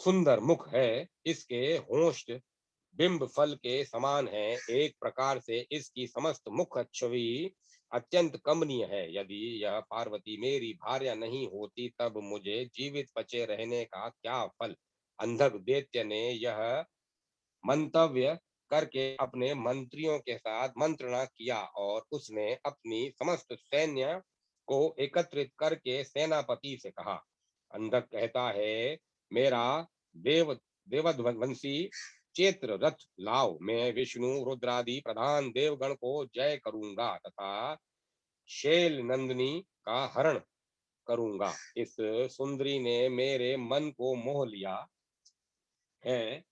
सुंदर मुख है, इसके होंठ बिंब फल के समान है। एक प्रकार से इसकी समस्त मुख छवि अत्यंत कमनीय है। यदि यह पार्वती मेरी भार्या नहीं होती तब मुझे जीवित बचे रहने का क्या फल। अंधक दैत्य ने यह मंतव्य करके अपने मंत्रियों के साथ मंत्रणा किया और उसने अपनी समस्त सैन्य को एकत्रित करके सेनापति से कहा। अंधक कहता है, मेरा देव देवध्वंसी चेत्र रथ लाओ। मैं विष्णु रुद्रादि प्रधान देवगण को जय करूंगा तथा शैल नंदिनी का हरण करूंगा। इस सुंदरी ने मेरे मन को मोह लिया है।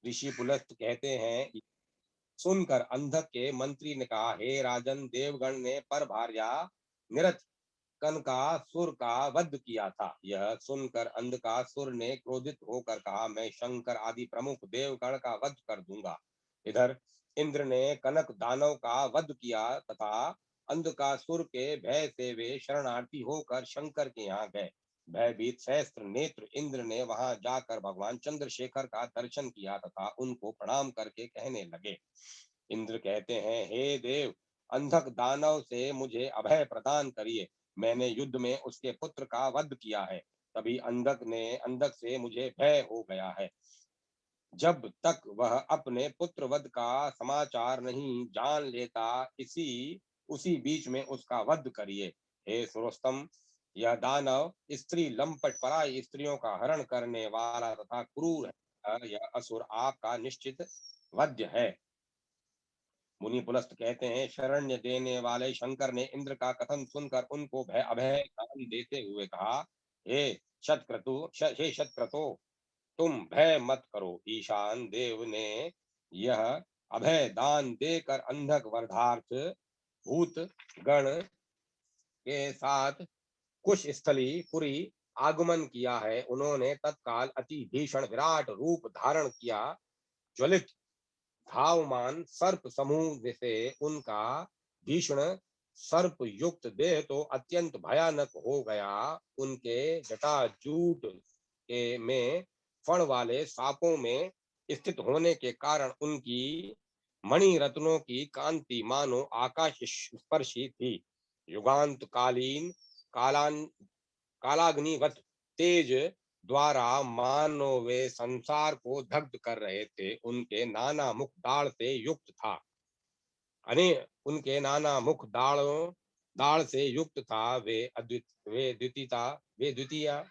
ऋषि पुलस्त कहते हैं, सुनकर अंधक के मंत्री ने कहा, हे राजन, देवगण ने पर भार्या निरथ कनकासुर का वध किया था। यह सुनकर अंधकासुर ने क्रोधित होकर कहा, मैं शंकर आदि प्रमुख देवगण का वध कर दूंगा। इधर इंद्र ने कनक दानव का वध किया तथा अंधकासुर के भय से वे शरणार्थी होकर शंकर के यहाँ गए। भयभीत सहस्त्र नेत्र इंद्र ने वहां जाकर भगवान चंद्रशेखर का दर्शन किया तथा उनको प्रणाम करके कहने लगे। इंद्र कहते हैं, हे देव, अंधक दानव से मुझे अभय प्रदान करिए। मैंने युद्ध में उसके पुत्र का वध किया है। तभी अंधक से मुझे भय हो गया है। जब तक वह अपने पुत्र वध का समाचार नहीं जान लेता, उसी बीच में उसका वध करिए। हे सुरोस्तम, यह दानव स्त्री लंपट पराई स्त्रियों का हरण करने वाला तथा क्रूर है। यह असुर आपका निश्चित वध्य है। मुनि पुलस्त कहते हैं, शरण्य देने वाले शंकर ने इंद्र का कथन सुनकर उनको भय अभय दान देते हुए कहा, हे हे शतक्रतु, तुम भय मत करो। ईशान देव ने यह अभय दान देकर अंधक वर्धार्थ भूत गण के साथ कुश स्थली पुरी आगमन किया है। उन्होंने तत्काल अति भीषण विराट रूप धारण किया। ज्वलित धावमान सर्प समूह से उनका भीषण सर्प युक्त देह तो अत्यंत भयानक हो गया। उनके जटाजूट के में फण वाले सांपों में स्थित होने के कारण उनकी मणि रत्नों की कांति मानो आकाश स्पर्शी थी। युगांत कालीन कालान कालाग्निवत तेज द्वारा मानो वे संसार को दग्ध कर रहे थे। उनके नाना मुख दाढ़ से युक्त था। अने उनके नाना मुख दाढ़ से युक्त था। वे द्वितीय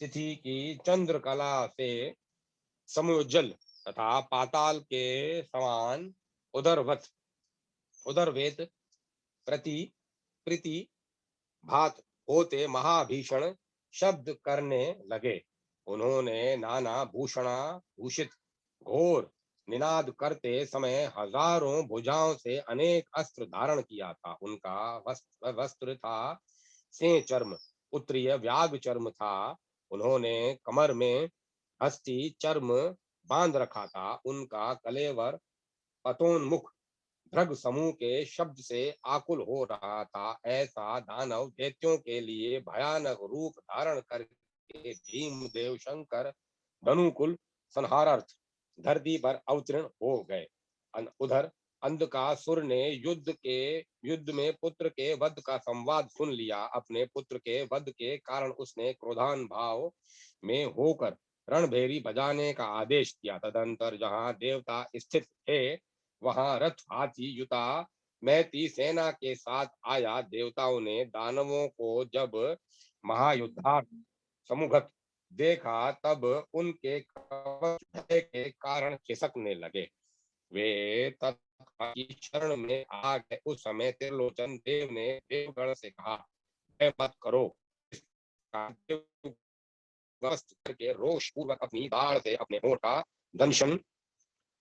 तिथि की चंद्रकला से समोज्जल तथा पाताल के समान उदरवत उदरवेत प्रति प्रीति भात होते महाभीषण शब्द करने लगे। उन्होंने नाना भूषित घोर निनाद करते समय हजारों भुजाओं से अनेक अस्त्र धारण किया था। उनका वस्त्र था से चर्म, उत्तरीय व्याग चर्म था। उन्होंने कमर में हस्ती चर्म बांध रखा था। उनका कलेवर पतोन्मुख भृग समूह के शब्द से आकुल हो रहा था। ऐसा दानव दैत्यों के लिए भयानक रूप धारण करके भीमदेव शंकर धनुकुल संहारार्थ धरती पर अवतीर्ण हो गए। उधर अंधकासुर ने युद्ध में पुत्र के वध का संवाद सुन लिया। अपने पुत्र के वध के कारण उसने क्रोधान भाव में होकर रणभेरी बजाने का आदेश किया। तदंतर जहां देवता स्थित थे वहां रथ हाथी युता मैती सेना के साथ आया। देवताओं ने दानवों को जब महायुद्धार्थ समुखत देखा तब उनके कवच भय के कारण खिसकने लगे। वे तथा की शरण में आ गए। उस समय त्रिलोचन देव ने देवगण से कहा, भय मत करो। करके रोष पूर्वक अपनी दाढ़ से अपने होठ का दंशन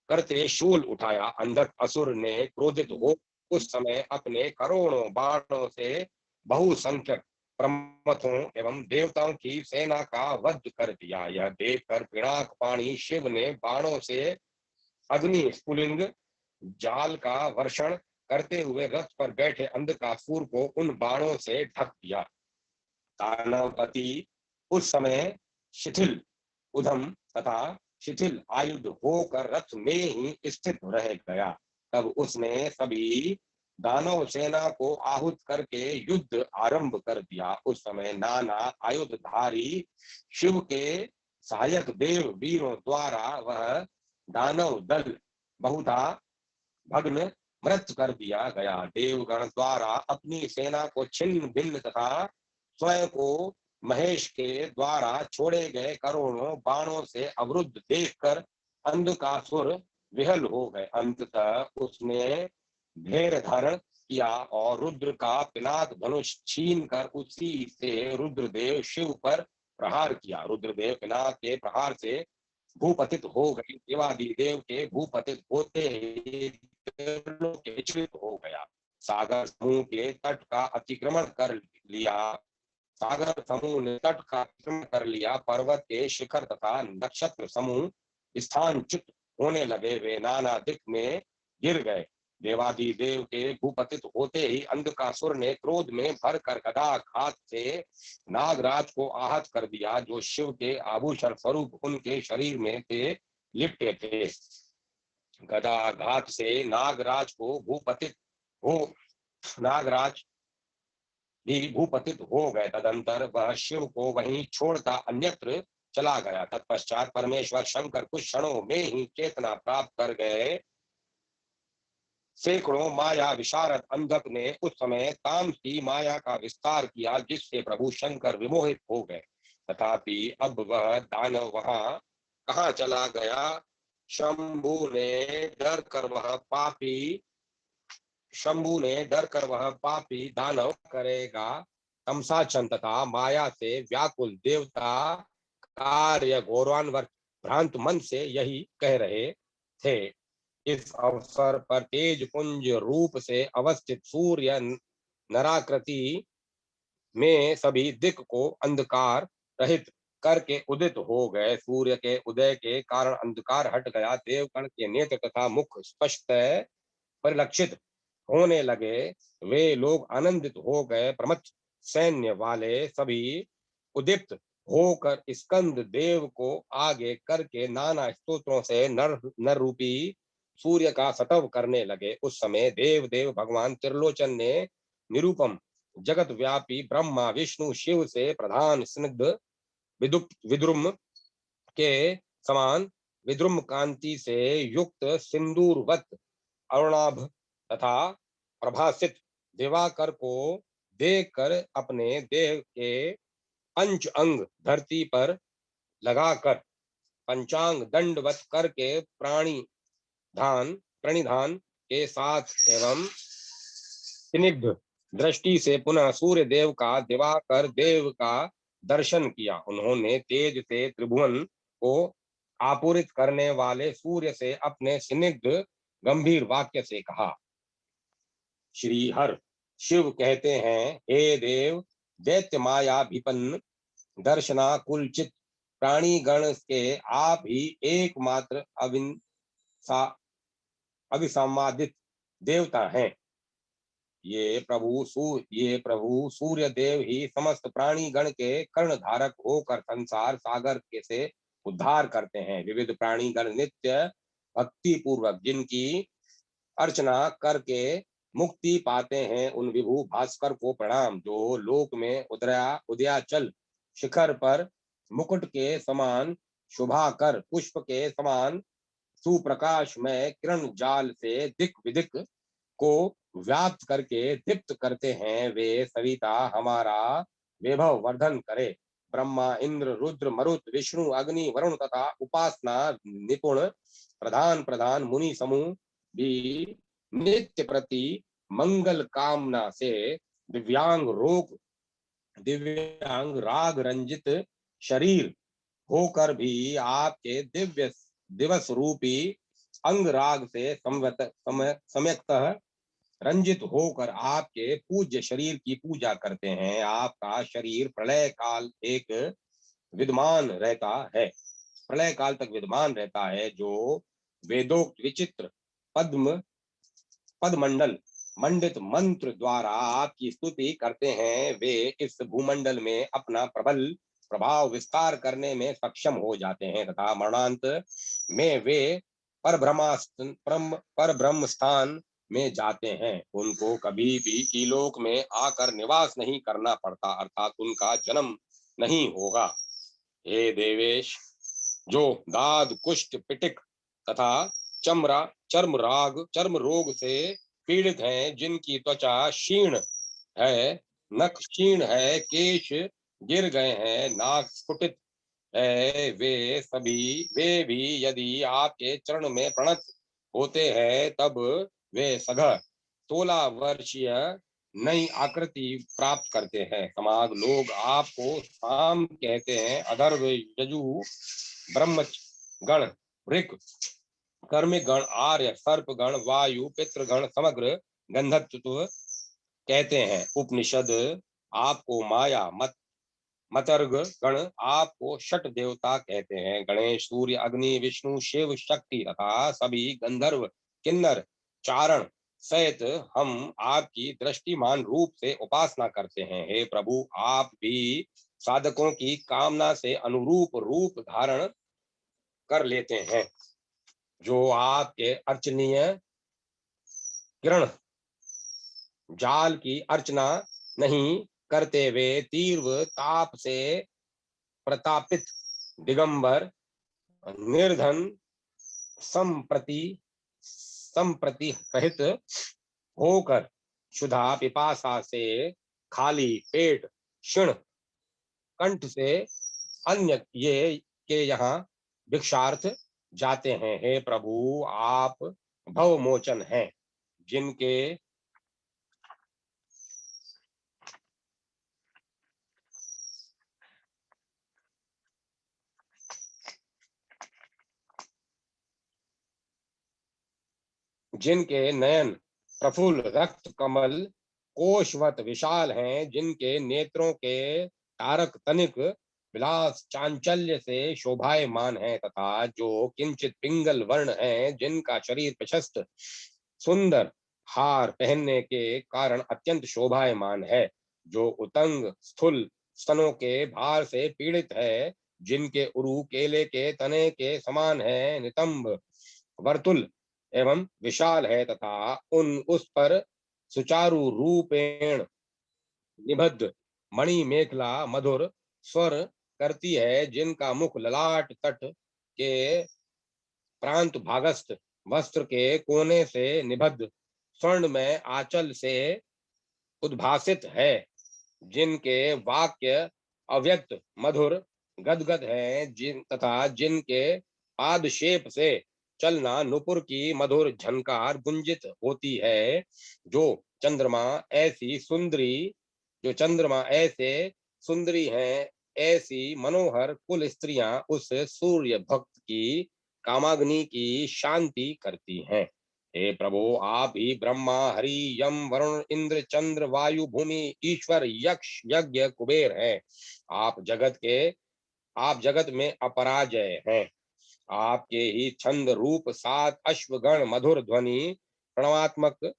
करते शूल उठाया। अंधक असुर ने क्रोधित हो उस समय अपने करोड़ों बाणों से बहुसंख्यक प्रमथों एवं देवताओं की सेना का वध कर दिया। यह देखकर पिनाक पाणी शिव ने बाणों से अग्नि स्फुलिंग जाल का वर्षण करते हुए रथ पर बैठे अंधकासुर को उन बाणों से ढक दिया। दानवपति उस समय शिथिल उधम तथा शिथिल आयुध होकर रथ में ही स्थित रह गया। तब उसने सभी दानव सेना को आहूत करके युद्ध आरंभ कर दिया। उस समय नाना आयुधधारी शिव के सहायक देव वीरों द्वारा वह दानव दल बहुधा भग्न मृत कर दिया गया। देवगण द्वारा अपनी सेना को छिन्न भिन्न तथा स्वयं को महेश के द्वारा छोड़े गए करोड़ों बाणों से अवरुद्ध देखकर अंधकासुर विहल हो गए। अंततः उसने धैर्य धारण किया और रुद्र का पिनाक धनुष छीन कर उसी से रुद्रदेव शिव पर प्रहार किया। रुद्रदेव पिनाक के प्रहार से भूपतित हो गए। देवादिदेव के भूपतित होते ही विचलित हो गया। सागर समूह के तट का अतिक्रमण कर लिया। सागर समूह ने तट का अतिक्रमण कर लिया। पर्वत के शिखर तथा नक्षत्र समूह स्थानच्युत होने लगे। वे नाना दिक में गिर गए। देवादिदेव के भूपतित होते ही अंधकासुर ने क्रोध में भरकर गदाघात से नागराज को आहत कर दिया, जो शिव के आभूषण स्वरूप उनके शरीर में थे लिपटे थे। गदाघात से नागराज भी भूपतित हो गए। तदंतर वह शिव को वहीं छोड़ता अन्यत्र चला गया। तत्पश्चात परमेश्वर शंकर कुछ क्षणों में ही चेतना प्राप्त कर गए। सैकड़ों माया विशारद अंधक ने उस समय तामस की माया का विस्तार किया, जिससे प्रभु शंकर विमोहित हो गए। तथापि अब वह दानव वहां कहाँ चला गया शंभू ने डर कर वह पापी दानव करेगा तमसाचन तथा माया से व्याकुल देवता कार्य गौरवान्वित भ्रांत मन से यही कह रहे थे। इस अवसर पर तेज पुंज रूप से अवस्थित सूर्य नराकृति में सभी दिक को अंधकार रहित करके उदित हो गए। सूर्य के उदय के कारण अंधकार हट गया। देवगण के नेत्र तथा मुख स्पष्ट परिलक्षित होने लगे। वे लोग आनंदित हो गए। प्रमथ सैन्य वाले सभी उदीप्त होकर स्कंद देव को आगे करके नाना स्तोत्रों से नर रूपी सूर्य का स्तव करने लगे। उस समय देव देव भगवान त्रिलोचन ने निरूपम जगत व्यापी ब्रह्मा विष्णु शिव से प्रधान स्निग्ध विद्रुम के समान विद्रुम कांति से युक्त सिंदूरवत अरुणाभ तथा प्रभासित दिवाकर को देखकर अपने देह के पंच अंग धरती पर लगाकर पंचांग दंडवत करके प्रणिधान के साथ एवं स्निग्ध दृष्टि से पुनः सूर्य देव का दिवाकर देव का दर्शन किया। उन्होंने तेज से त्रिभुवन को आपूरित करने वाले सूर्य से अपने स्निग्ध गंभीर वाक्य से कहा। श्री हर शिव कहते हैं, हे देव, दैत्य माया विपन्न दर्शना कुलचित प्राणी गण के आप ही एकमात्र अविसंवादित देवता हैं। ये प्रभु सूर्य देव ही समस्त प्राणी गण के कर्ण धारक होकर संसार सागर के से उद्धार करते हैं। विविध प्राणी गण नित्य भक्ति पूर्वक जिनकी अर्चना करके मुक्ति पाते हैं, उन विभु भास्कर को प्रणाम। जो लोक में उदयाचल शिखर पर मुकुट के समान शुभाकर पुष्प के समान सुप्रकाश में किरण जाल से दिक विदिक को व्याप्त करके दीप्त करते हैं, वे सविता हमारा वैभव वर्धन करे। ब्रह्मा इंद्र रुद्र मरुत विष्णु अग्नि वरुण तथा उपासना निपुण प्रधान प्रधान मुनि समूह भी नित्य प्रति मंगल कामना से दिव्यांग राग रंजित शरीर होकर भी आपके दिव्य दिवस रूपी अंग राग से सम्यक्त रंजित होकर आपके पूज्य शरीर की पूजा करते हैं। आपका शरीर प्रलय काल एक विद्यमान रहता है, प्रलय काल तक विद्यमान रहता है। जो वेदोक्त विचित्र पदमंडल मंडित मंत्र द्वारा आपकी स्तुति करते हैं, वे इस भूमंडल में अपना प्रबल प्रभाव विस्तार करने में सक्षम हो जाते हैं तथा मरणांत में वे परब्रह्म स्थान में जाते हैं। उनको कभी भी इलोक में आकर निवास नहीं करना पड़ता, अर्थात उनका जन्म नहीं होगा। हे देवेश, जो दाद कुष्ठ पिटिक तथा चर्म रोग से पीड़ित हैं, जिनकी त्वचा क्षीण है, नख क्षीण है, केश गिर गए हैं, नाक स्फुटित है, वे भी यदि आपके चरण में प्रणत होते हैं, तब वे सघ 16 वर्षीय नई आकृति प्राप्त करते हैं। समाज लोग आपको साम कहते हैं। अधर्व यजु ब्रह्म गण ऋक कर्मिक गण आर्य सर्प गण वायु पितृगण समग्र गंधत्व कहते हैं। उपनिषद आपको माया मतर्ग गण आपको षट देवता कहते हैं। गणेश सूर्य अग्नि विष्णु शिव शक्ति तथा सभी गंधर्व किन्नर चारण सहित हम आपकी दृष्टिमान रूप से उपासना करते हैं। हे प्रभु, आप भी साधकों की कामना से अनुरूप रूप धारण कर लेते हैं। जो आपके अर्चनीय किरण जाल की अर्चना नहीं करते, वे तीव्र ताप से प्रतापित दिगंबर निर्धन संप्रति रहित होकर क्षुधा पिपासा से खाली पेट क्षीण कंठ से अन्य ये के यहाँ भिक्षार्थ जाते हैं। हे प्रभु, आप भव मोचन हैं, जिनके जिनके नयन प्रफुल्ल रक्त कमल कोशवत विशाल हैं, जिनके नेत्रों के तारक तनिक विलास चांचल्य से शोभायमान है, तथा जो किंचित पिंगल वर्ण हैं, जिनका शरीर प्रशस्त सुंदर हार पहनने के कारण अत्यंत शोभायमान है, जो उतंग स्थूल स्तनों के भार से पीड़ित है, जिनके उरु केले के तने के समान है, नितंब वर्तुल एवं विशाल है, तथा उन उस पर सुचारु रूपेण निबद्ध मणि मेखला मधुर स्वर करती है, जिनका मुख ललाट तट के प्रांत भागस्थ वस्त्र के कोने से निबद्ध स्वर्ण में आंचल से उद्भासित है, जिनके वाक्य अव्यक्त मधुर गदगद हैं, जिन तथा जिनके पादशेप से चलना नुपुर की मधुर झनकार गुंजित होती है, जो चंद्रमा ऐसी सुंदरी जो चंद्रमा ऐसे सुंदरी हैं, ऐसी मनोहर कुल स्त्रियां उस सूर्य भक्त की कामाग्नि की शांति करती हैं। हे प्रभु, आप ही ब्रह्मा हरि यम वरुण इंद्र चंद्र वायु भूमि ईश्वर यक्ष यज्ञ कुबेर हैं। आप जगत में अपराजय हैं। आपके ही छंद रूप सात अश्वगण मधुर ध्वनि प्रणवात्मक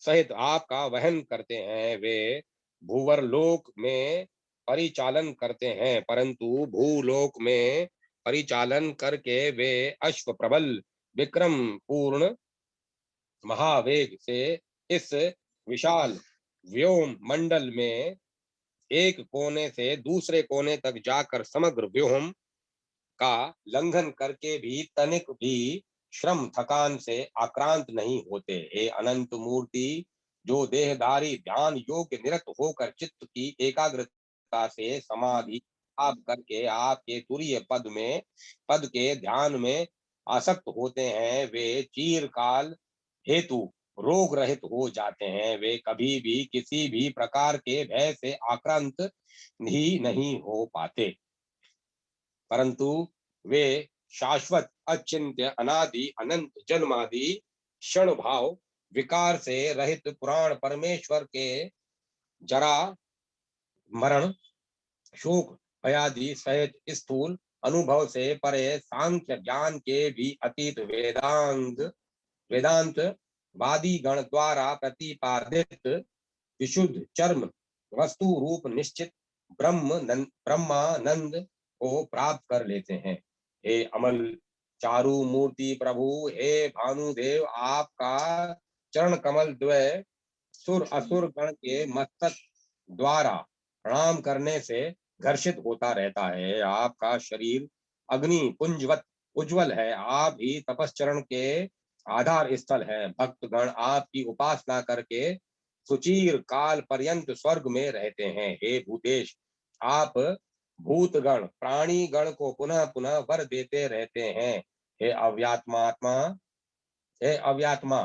सहित आपका वहन करते हैं। वे भूवर लोक में परिचालन करते हैं, परंतु भूलोक में परिचालन करके वे अश्व प्रबल विक्रम पूर्ण महावेग से इस विशाल व्योम मंडल में एक कोने से दूसरे कोने तक जाकर समग्र व्योम का लंघन करके भी तनिक भी श्रम थकान से आक्रांत नहीं होते। हे अनंत मूर्ति, जो देहधारी ध्यान योग्य निरत होकर चित्त की एकाग्रता से समाधि आप करके आपके तुरीय पद के ध्यान में आसक्त होते हैं, वे चीरकाल हेतु रोग रहित हो जाते हैं। वे कभी भी किसी भी प्रकार के भय से आक्रांत ही नहीं हो पाते, परंतु वे शाश्वत अचिंत्य अनादि अनंत जन्मादि क्षण भाव विकार से रहित पुराण परमेश्वर के जरा मरण शोक भयादि सहित स्थूल अनुभव से परे सांख्य ज्ञान के भी अतीत वेदांत वादी गण द्वारा प्रतिपादित विशुद्ध चर्म वस्तु रूप निश्चित ब्रह्मानंद को प्राप्त कर लेते हैं। हे अमल चारु मूर्ति प्रभु, हे भानुदेव, आपका चरण कमल द्वय सुर असुर गण के मस्तक द्वारा प्रणाम करने से घर्षित होता रहता है। आपका शरीर अग्नि पुंजवत उज्जवल है। आप ही तपस्चरण के आधार स्थल है। भक्तगण आपकी उपासना करके सुचीर काल पर्यंत स्वर्ग में रहते हैं। हे भूतेश, आप भूतगण प्राणी गण को पुनः पुनः वर देते रहते हैं। हे अव्यात्मात्मा हे अव्यात्मा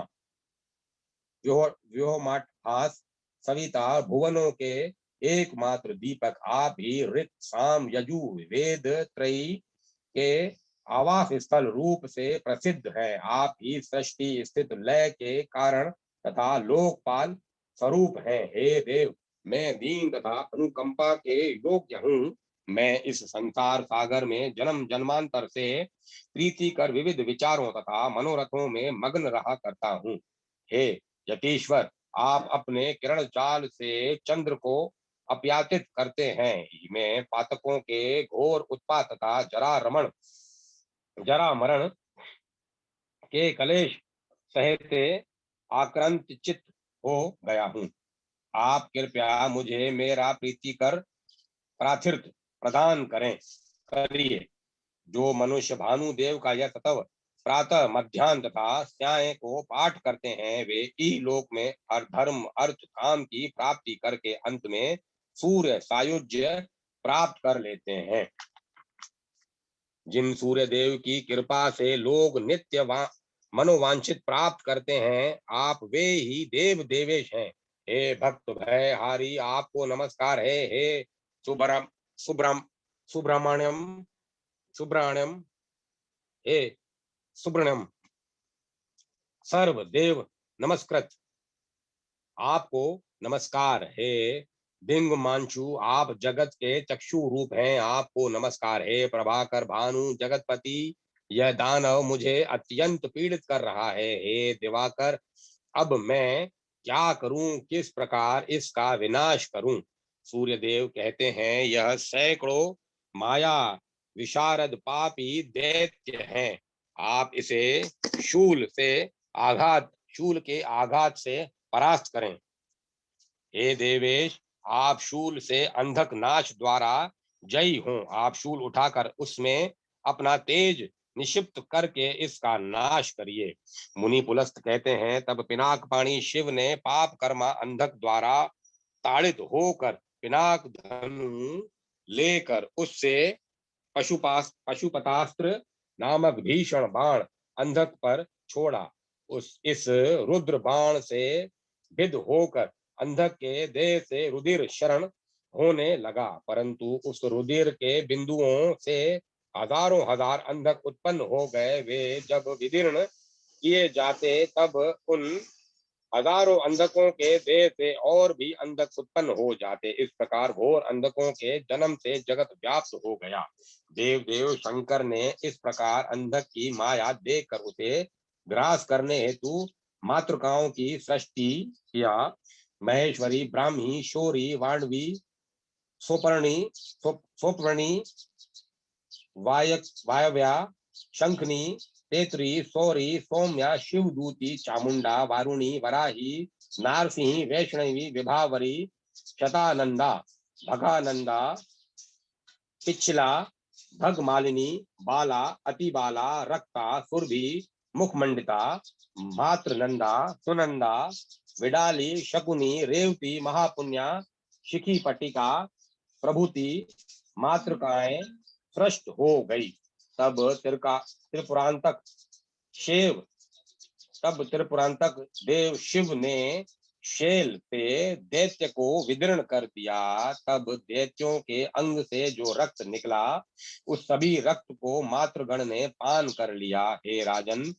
व्योमाठास सविता भुवनों के एकमात्र दीपक आप ही ऋत साम यजु वेद त्रयी के आवास स्थल रूप से प्रसिद्ध है। आप ही सृष्टि स्थित लय के कारण तथा लोकपाल स्वरूप है। हे देव, मैं दीन तथा अनुकंपा के योग्य हूँ। मैं इस संसार सागर में जन्म जन्मांतर से प्रीति कर विविध विचारों तथा मनोरथों में मग्न रहा करता हूँ। हे यतीश्वर, आप अपने किरण जाल से चंद्र को अपयातित करते हैं। मैं पातकों के घोर उत्पात तथा जरा मरण के कलेश सहित आक्रांत चित्त हो गया हूँ। आप कृपया मुझे मेरा प्रीतिकर प्राथिर्थ प्रदान करिए। जो मनुष्य भानुदेव का यह सतव प्रातः मध्यान्ह तथा स्याय को पाठ करते हैं, वे लोक में धर्म अर्थ काम की प्राप्ति करके अंत में सूर्य सायुज्य प्राप्त कर लेते हैं। जिन सूर्य देव की कृपा से लोग नित्य मनोवांछित प्राप्त करते हैं, आप वे ही देव देवेश हैं। हे भक्त भय हारी, आपको नमस्कार है। हे सुब्रम सुब्रम सुब्रमण्यम सुब्राण्यम, हे सुब्रणम सर्व देव नमस्कृत, आपको नमस्कार। हे बिंग मांचू, आप जगत के चक्षु रूप हैं, आपको नमस्कार। हे प्रभाकर भानु जगतपति, यह दानव मुझे अत्यंत पीड़ित कर रहा है। हे दिवाकर, अब मैं क्या करूं, किस प्रकार इसका विनाश करूं? सूर्यदेव कहते हैं, यह सैकड़ों माया विशारद पापी दैत्य हैं, आप इसे शूल से शूल के आघात से परास्त करें। हे देवेश, आप शूल से अंधक नाश द्वारा जयी हों, आप शूल उठाकर उसमें अपना तेज निक्षिप्त करके इसका नाश करिए। मुनि पुलस्त कहते हैं, तब पिनाक पाणी शिव ने पाप कर्मा अंधक द्वारा ताड़ित होकर पिनाक धनु लेकर उससे पशुपतास्त्र नामक भीषण बाण अंधक पर छोड़ा। इस रुद्र बाण से विद होकर अंधक के देह से रुधिर शरण होने लगा, परंतु उस रुधिर के बिंदुओं से हजारों हजार अंधक उत्पन्न हो गए। वे जब विदीर्ण किए जाते, तब उन हजारों अंधकों के देह से और भी अंधक उत्पन्न हो जाते। इस प्रकार घोर अंधकों के जन्म से जगत व्याप्त हो गया। देव देव शंकर ने इस प्रकार अंधक की माया देखकर उसे ग्रास करने हेतु मातृकाओं की सृष्टि किया। महेश्वरी, ब्राह्मी, शोरी, वाण्डवी, सोपर्णी, सोपर्णी, वायव्या, शंखनी, तेत्री, सौरी, सौम्या, शिवदूती, चामुंडा, वारुणी, वराही, नारसिंही, वैष्णवी, विभावरी, शतानंदा, भगानंदा, पिछला, भगमालिनी, बाला, अतिबाला, रक्ता, सुरभि, मुखमंडिता, मातृनंदा, सुनंदा, विडाली, शकुनी, रेवती, महापुण्या, शिखी पट्टिका प्रभुति मातृकाएं भ्रष्ट हो गई। तब त्रिपुरांतक शिव तब त्रिपुरांतक देव शिव ने शैल से दैत्य को विदीर्ण कर दिया। तब दैत्यों के अंग से जो रक्त निकला, उस सभी रक्त को मातृगण ने पान कर लिया। हे राजन,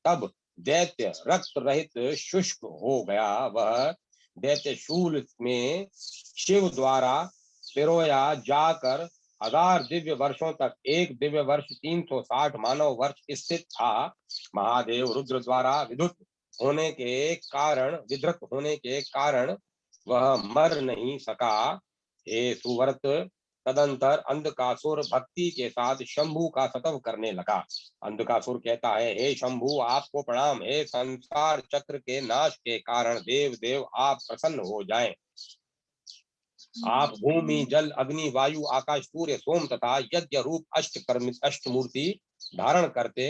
तब दैत्य रक्त रहित शुष्क हो गया। वह दैत्य शूल में शिव द्वारा पिरोया जाकर हजार दिव्य वर्षों तक, एक दिव्य वर्ष 360 मानव वर्ष स्थित था। महादेव रुद्र द्वारा विधृत होने के कारण वह मर नहीं सका। हे सुव्रत, तदंतर अंधकासुर भक्ति के साथ शंभु का सतव करने लगा। अंधकासुर कहता है, हे शंभु, आपको प्रणाम। हे संसार चक्र के नाश के कारण देव देव आप प्रसन्न हो जाएं। आप भूमि, जल, अग्नि, वायु, आकाश, सूर्य, सोम तथा यज्ञ रूप अष्टमूर्ति धारण करते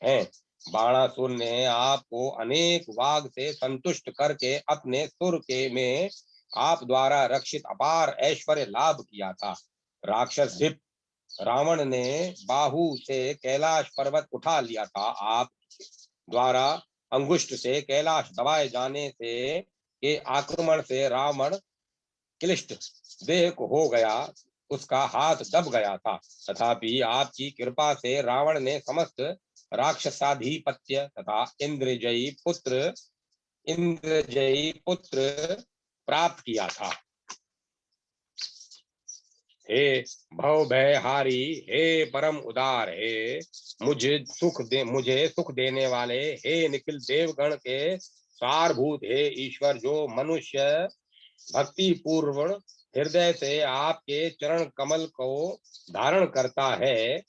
हैं। बाणासुर ने आपको अनेक वाग से संतुष्ट करके अपने सुर के में आप द्वारा रक्षित अपार ऐश्वर्य लाभ किया था। राक्षस हिप रावण ने बाहु से कैलाश पर्वत उठा लिया था। आप द्वारा अंगुष्ठ से कैलाश दबाए जाने से के आक्रमण से रावण क्लिष्ट देह को हो गया, उसका हाथ दब गया था। तथापि आपकी कृपा से रावण ने समस्त राक्षसाधिपत्य तथा इंद्रजयी पुत्र प्राप्त किया था। हे भव भय हारी, हे परम उदार, हे मुझे सुख देने वाले, हे निखिल देवगण के सारभूत, हे ईश्वर, जो मनुष्य भक्ति पूर्व हृदय से आपके चरण कमल को धारण करता है,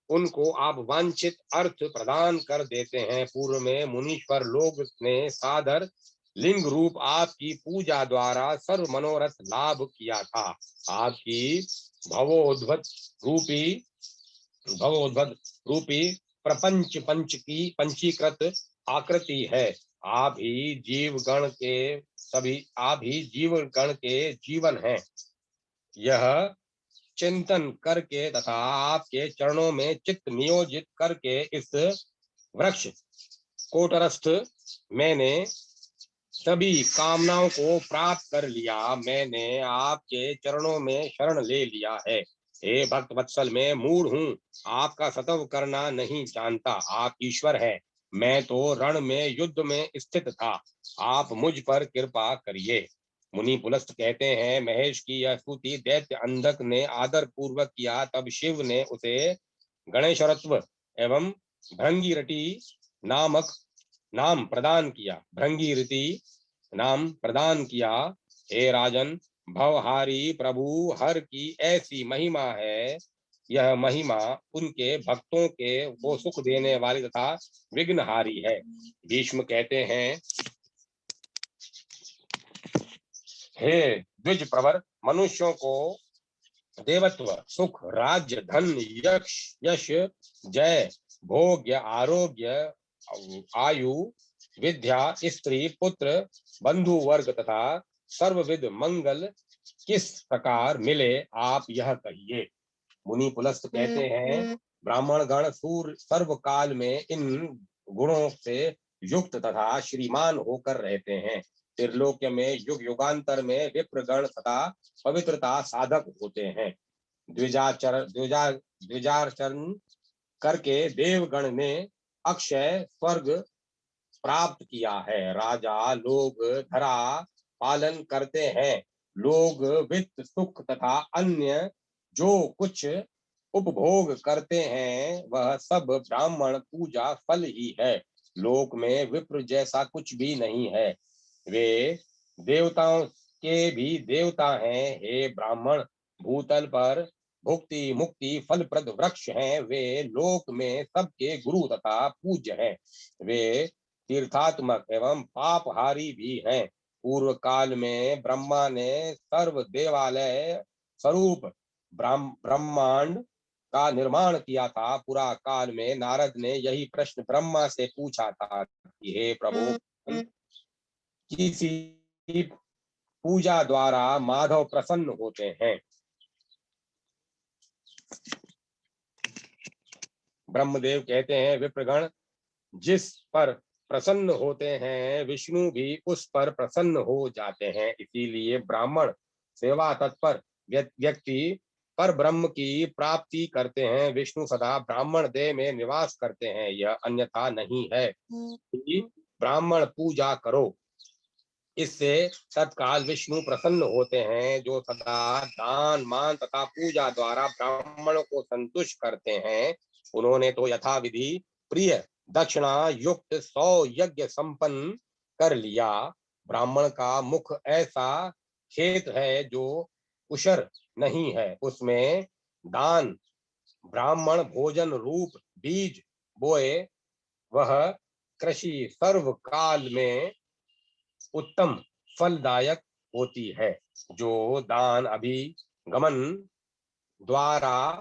उनको आप वांछित अर्थ प्रदान कर देते हैं। पूर्व में मुनीश्वर लोग ने सादर लिंग रूप आपकी पूजा द्वारा सर्व मनोरथ लाभ किया था। आपकी भवोद्भत रूपी प्रपंच पंचीकृत आकृति है। आप ही जीवगण के जीवन हैं। यह चिंतन करके तथा आपके चरणों में चित्त नियोजित करके इस वृक्ष कोटरस्थ मैंने सभी कामनाओं को प्राप्त कर लिया। मैंने आपके चरणों में शरण ले लिया है। हे भक्त वत्सल, मैं मूढ़ हूँ, आपका सतव करना नहीं जानता। आप ईश्वर है, मैं तो रण में युद्ध में स्थित था। आप मुझ पर कृपा करिए। मुनि पुलस्त कहते हैं, महेश की यह स्तुति दैत्य अंधक ने आदर पूर्वक किया। तब शिव ने उसे गणेशरत्व एवं भृंगीरटी नामक नाम प्रदान किया। भृंगीरति नाम प्रदान किया। हे राजन, भवहारी प्रभु हर की ऐसी महिमा है। यह महिमा उनके भक्तों के को सुख देने वाली तथा विघ्नहारी है। भीष्म कहते हैं, हे द्विज प्रवर, मनुष्यों को देवत्व, सुख, राज्य, धन, यश यश, जय, भोग्य, आरोग्य, आयु, विद्या, स्त्री, पुत्र, बंधु वर्ग तथा सर्वविध मंगल किस प्रकार मिले, आप यह कहिए। मुनि पुलस्त कहते हैं, ब्राह्मण गण सूर्य सर्व काल में इन गुणों से युक्त तथा श्रीमान होकर रहते हैं। त्रिलोक्य में युग युगांतर में विप्रगण तथा पवित्रता साधक होते हैं। द्विजाचरण करके देवगण ने अक्षय स्वर्ग प्राप्त किया है। राजा लोग धरा पालन करते हैं। लोग वित्त, सुख तथा अन्य जो कुछ उपभोग करते हैं वह सब ब्राह्मण पूजा फल ही है। लोक में विप्र जैसा कुछ भी नहीं है। वे देवताओं के भी देवता हैं। हे ब्राह्मण, भूतल पर भुक्ति मुक्ति फलप्रद वृक्ष हैं। वे लोक में सबके गुरु तथा पूज्य हैं। वे तीर्थात्मक एवं पापहारी भी हैं। पूर्व काल में ब्रह्मा ने सर्व देवालय स्वरूप ब्रह्मांड का निर्माण किया था। पुरा काल में नारद ने यही प्रश्न ब्रह्मा से पूछा था कि हे प्रभु, किसी पूजा द्वारा माधव प्रसन्न होते हैं। ब्रह्मदेव कहते हैं, विप्रगण जिस पर प्रसन्न होते हैं विष्णु भी उस पर प्रसन्न हो जाते हैं। इसीलिए ब्राह्मण सेवा तत्पर व्यक्ति पर ब्रह्म की प्राप्ति करते हैं। विष्णु सदा ब्राह्मण देह में निवास करते हैं, यह अन्यथा नहीं है कि ब्राह्मण पूजा करो, इससे तत्काल विष्णु प्रसन्न होते हैं। जो सदा दान मान तथा पूजा द्वारा ब्राह्मणों को संतुष्ट करते हैं, उन्होंने तो यथा विधि प्रिय दक्षिणा युक्त 100 यज्ञ संपन्न कर लिया। ब्राह्मण का मुख ऐसा खेत है जो उशर नहीं है, उसमें दान ब्राह्मण भोजन रूप बीज बोए। वह कृषि सर्व काल में उत्तम फलदायक होती है। जो दान अभिगमन द्वारा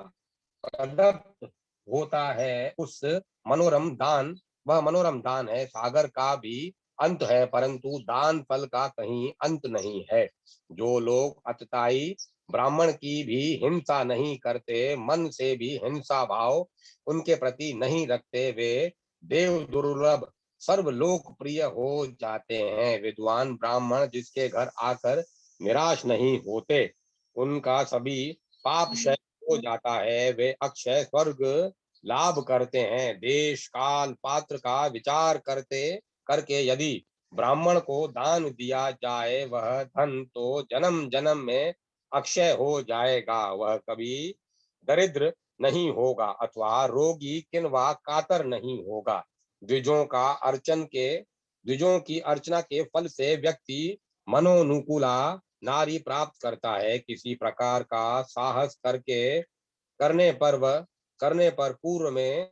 प्रदत्त होता है उस मनोरम दान वह मनोरम दान है। सागर का भी अंत है, परंतु दान फल का कहीं अंत नहीं है। जो लोग अतताई ब्राह्मण की भी हिंसा नहीं करते, मन से भी हिंसा भाव उनके प्रति नहीं रखते, वे देव दुर्लभ सर्व लोकप्रिय हो जाते हैं। विद्वान ब्राह्मण जिसके घर आकर निराश नहीं होते, उनका सभी पाप क्षय हो जाता है। वे अक्षय स्वर्ग लाभ करते हैं। देश काल पात्र का विचार करते करके यदि ब्राह्मण को दान दिया जाए, वह धन तो जन्म जन्म में अक्षय हो जाएगा। वह कभी दरिद्र नहीं होगा अथवा रोगी किंवा कातर नहीं होगा। द्विजों का अर्चन के द्विजों की अर्चना के फल से व्यक्ति मनोनुकूला नारी प्राप्त करता है। किसी प्रकार का साहस करने पर वह करने पर पूर्व में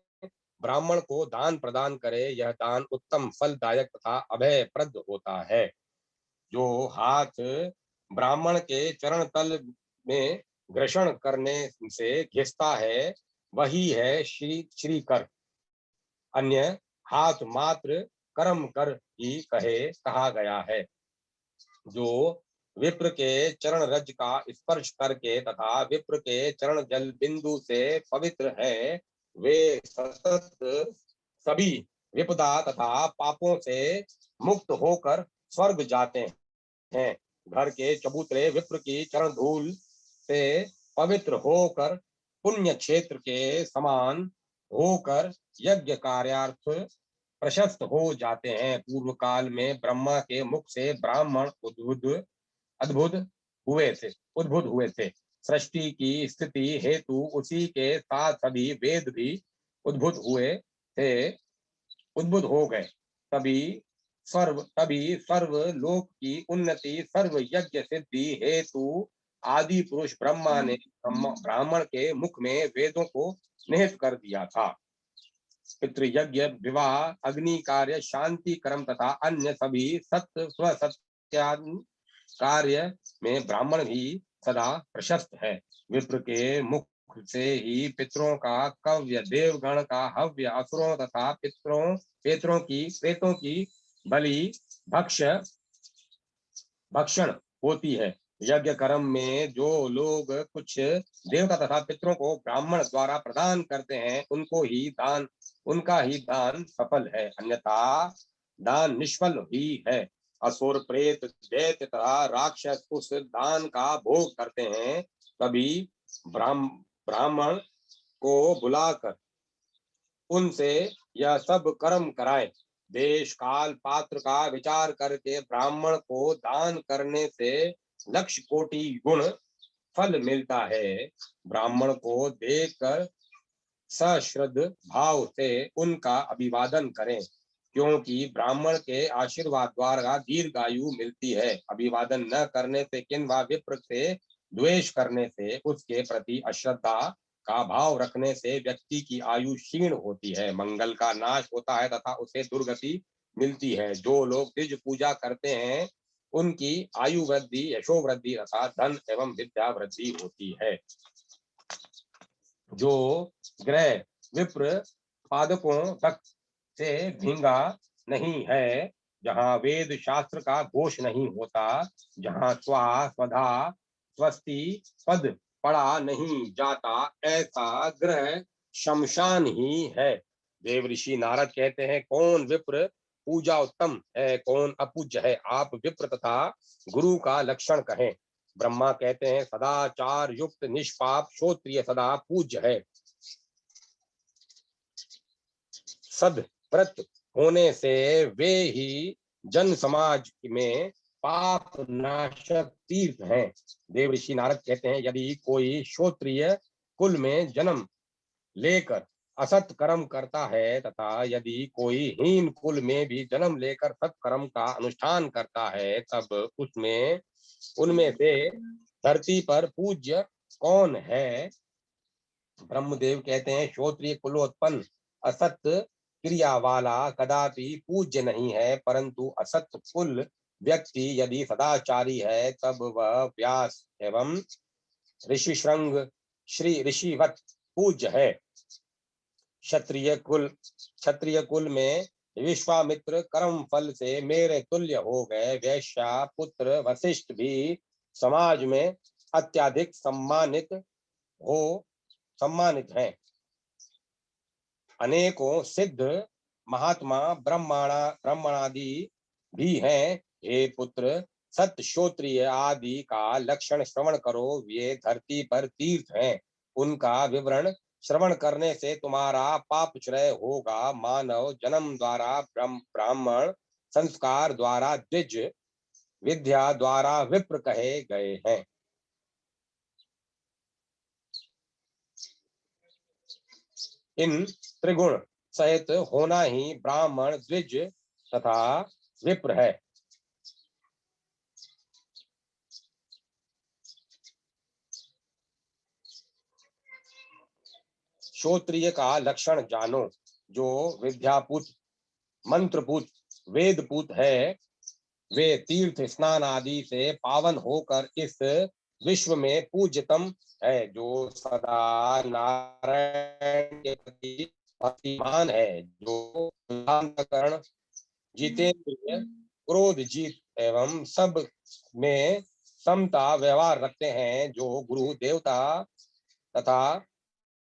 ब्राह्मण को दान प्रदान करे। यह दान उत्तम फलदायक तथा अभयप्रद होता है। जो हाथ ब्राह्मण के चरण तल में घर्षण करने से घिसता है, वही है श्री श्री कर। अन्य हाथ मात्र कर्म कर ही कहा गया है। जो विप्र के चरण रज का स्पर्श करके तथा विप्र के चरण जल बिंदु से पवित्र है, वे सतत सभी विपदा तथा पापों से मुक्त होकर स्वर्ग जाते हैं। घर के चबूतरे विप्र की चरण धूल से पवित्र होकर पुण्य क्षेत्र के समान होकर यज्ञ कार्यार्थ प्रशस्त हो जाते हैं। पूर्व काल में ब्रह्मा के मुख से ब्राह्मण अद्भुत उद्भुत हुए थे। सृष्टि की स्थिति हेतु उसी के साथ सभी वेद भी उद्भुत हुए थे, उद्भुत हो गए। तभी सर्व लोक की उन्नति, सर्व यज्ञ सिद्धि हेतु आदि पुरुष ब्रह्मा ने ब्राह्मण के मुख में वेदों को निहित कर दिया था। पितृयज्ञ, विवाह, अग्नि कार्य, शांति कर्म तथा अन्य सभी सत्य स्वसत्यादि कार्य में ब्राह्मण भी सदा प्रशस्त है। विप्र के मुख से ही पितरों का कव्य, देवगण का हव्य, असुरों तथा प्रेतों की बलि भक्षण होती है। यज्ञ कर्म में जो लोग कुछ देवता तथा पितरों को ब्राह्मण द्वारा प्रदान करते हैं, उनका ही दान सफल है, अन्यथा दान निष्फल ही है। असुर, प्रेत, दैत्य तथा राक्षस उस दान का भोग करते हैं। तभी ब्राह्मण को बुलाकर उनसे यह सब कर्म कराए। देश काल पात्र का विचार करके ब्राह्मण को दान करने से लक्ष कोटि गुण फल मिलता है। ब्राह्मण को देखकर सश्रद्ध भाव से उनका अभिवादन करें, क्योंकि ब्राह्मण के आशीर्वाद द्वारा दीर्घायु मिलती है। अभिवादन न करने से किंवा विप्र से द्वेष करने से, उसके प्रति अश्रद्धा का भाव रखने से व्यक्ति की आयु क्षीण होती है, मंगल का नाश होता है तथा उसे दुर्गति मिलती है। जो लोग द्विज पूजा करते हैं, उनकी आयु वृद्धि, यशो वृद्धि तथा धन एवं विद्या वृद्धि होती है। जो ग्रह विप्र पादपों तक से भींगा नहीं है, जहाँ वेद शास्त्र का घोष नहीं होता, जहाँ स्वा स्वधा स्वस्ति पद पढ़ा नहीं जाता, ऐसा ग्रह शमशान ही है। देव ऋषि नारद कहते हैं, कौन विप्र पूजा उत्तम है, कौन अपूज्य है, आप विप्र तथा गुरु का लक्षण कहें। ब्रह्मा कहते हैं, सदाचार युक्त निष्पाप श्रोत्रिय सदा पूज्य है। सद्व्रत होने से वे ही जन समाज में पाप नाशक तीर्थ हैं। देव ऋषि नारद कहते हैं, यदि कोई श्रोत्रिय कुल में जन्म लेकर असत कर्म करता है तथा यदि कोई हीन कुल में भी जन्म लेकर सत्कर्म का अनुष्ठान करता है, तब उनमें से धरती पर पूज्य कौन है। ब्रह्मदेव कहते हैं, श्रोत्रिय कुलोत्पन्न असत क्रिया वाला कदापि पूज्य नहीं है, परंतु असत कुल व्यक्ति यदि सदाचारी है, तब वह व्यास एवं ऋषिशृंग श्री ऋषिवत पूज्य है। क्षत्रिय कुल में विश्वामित्र कर्म फल से मेरे तुल्य हो गए। वैश्या पुत्र वशिष्ठ भी समाज में अत्यधिक सम्मानित हैं। अनेकों सिद्ध महात्मा ब्राह्मणादि भी हैं। हे पुत्र, सत्य श्रोत्रिय आदि का लक्षण श्रवण करो, वे धरती पर तीर्थ हैं। उनका विवरण श्रवण करने से तुम्हारा पाप क्षय होगा। मानव जन्म द्वारा ब्राह्मण, संस्कार द्वारा द्विज, विद्या द्वारा विप्र कहे गए हैं। इन त्रिगुण सहित होना ही ब्राह्मण, द्विज तथा विप्र है। श्रोत्रिय का लक्षण जानो। जो विद्यापूत, मंत्रपूत, वेदपूत है, वे तीर्थ स्नान आदि से पावन होकर इस विश्व में पूज्यतम है। जो सदा नारायण के प्रति भक्तिमान है, जो जितेंद्रिय, क्रोध जीत एवं सब में समता व्यवहार रखते हैं, जो गुरु देवता तथा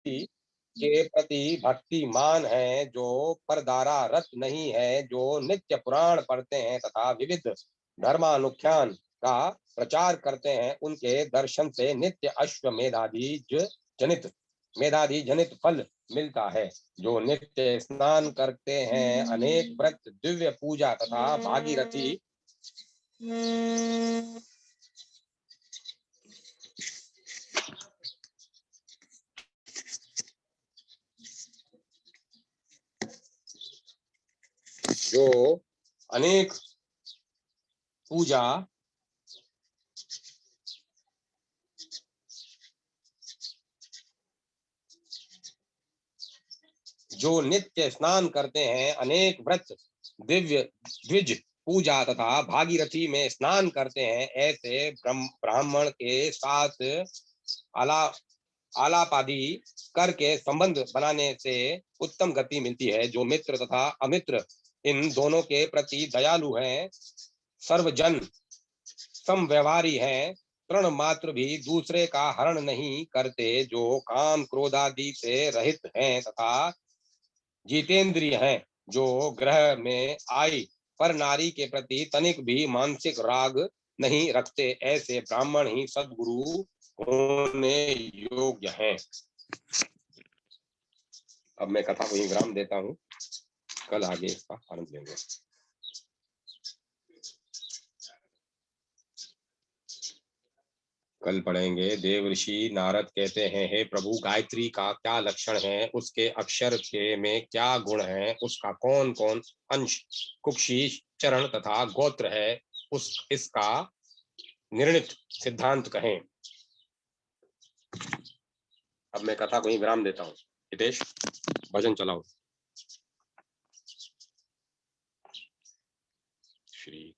के प्रति भक्तिमान है, जो परदारा रत नहीं है, जो नित्य पुराण पढ़ते हैं तथा विविध धर्मानुख्यान का प्रचार करते हैं, उनके दर्शन से नित्य मेधादि जनित फल मिलता है। जो नित्य स्नान करते हैं, अनेक व्रत, दिव्य पूजा तथा भागीरथी जो अनेक पूजा जो नित्य स्नान करते हैं, अनेक व्रत, दिव्य द्विज पूजा तथा भागीरथी में स्नान करते हैं, ऐसे ब्राह्मण के साथ आला आलापादी करके संबंध बनाने से उत्तम गति मिलती है। जो मित्र तथा अमित्र इन दोनों के प्रति दयालु हैं, सर्वजन समव्यवहारी हैं, तृण मात्र भी दूसरे का हरण नहीं करते, जो काम क्रोधादि से रहित हैं तथा जितेंद्रिय हैं, जो ग्रह में आई पर नारी के प्रति तनिक भी मानसिक राग नहीं रखते, ऐसे ब्राह्मण ही सद्गुरु होने योग्य हैं। अब मैं कथा को विराम देता हूँ, कल आगे इसका आनंद लेंगे। कल पढ़ेंगे। देव ऋषि नारद कहते हैं, हे प्रभु, गायत्री का क्या लक्षण है, उसके अक्षर के में क्या गुण है, उसका कौन कौन अंश, कुक्षी, चरण तथा गोत्र है, इसका निर्णित सिद्धांत कहें। अब मैं कथा को ही विराम देता हूँ। हितेश, भजन चलाओ। श्री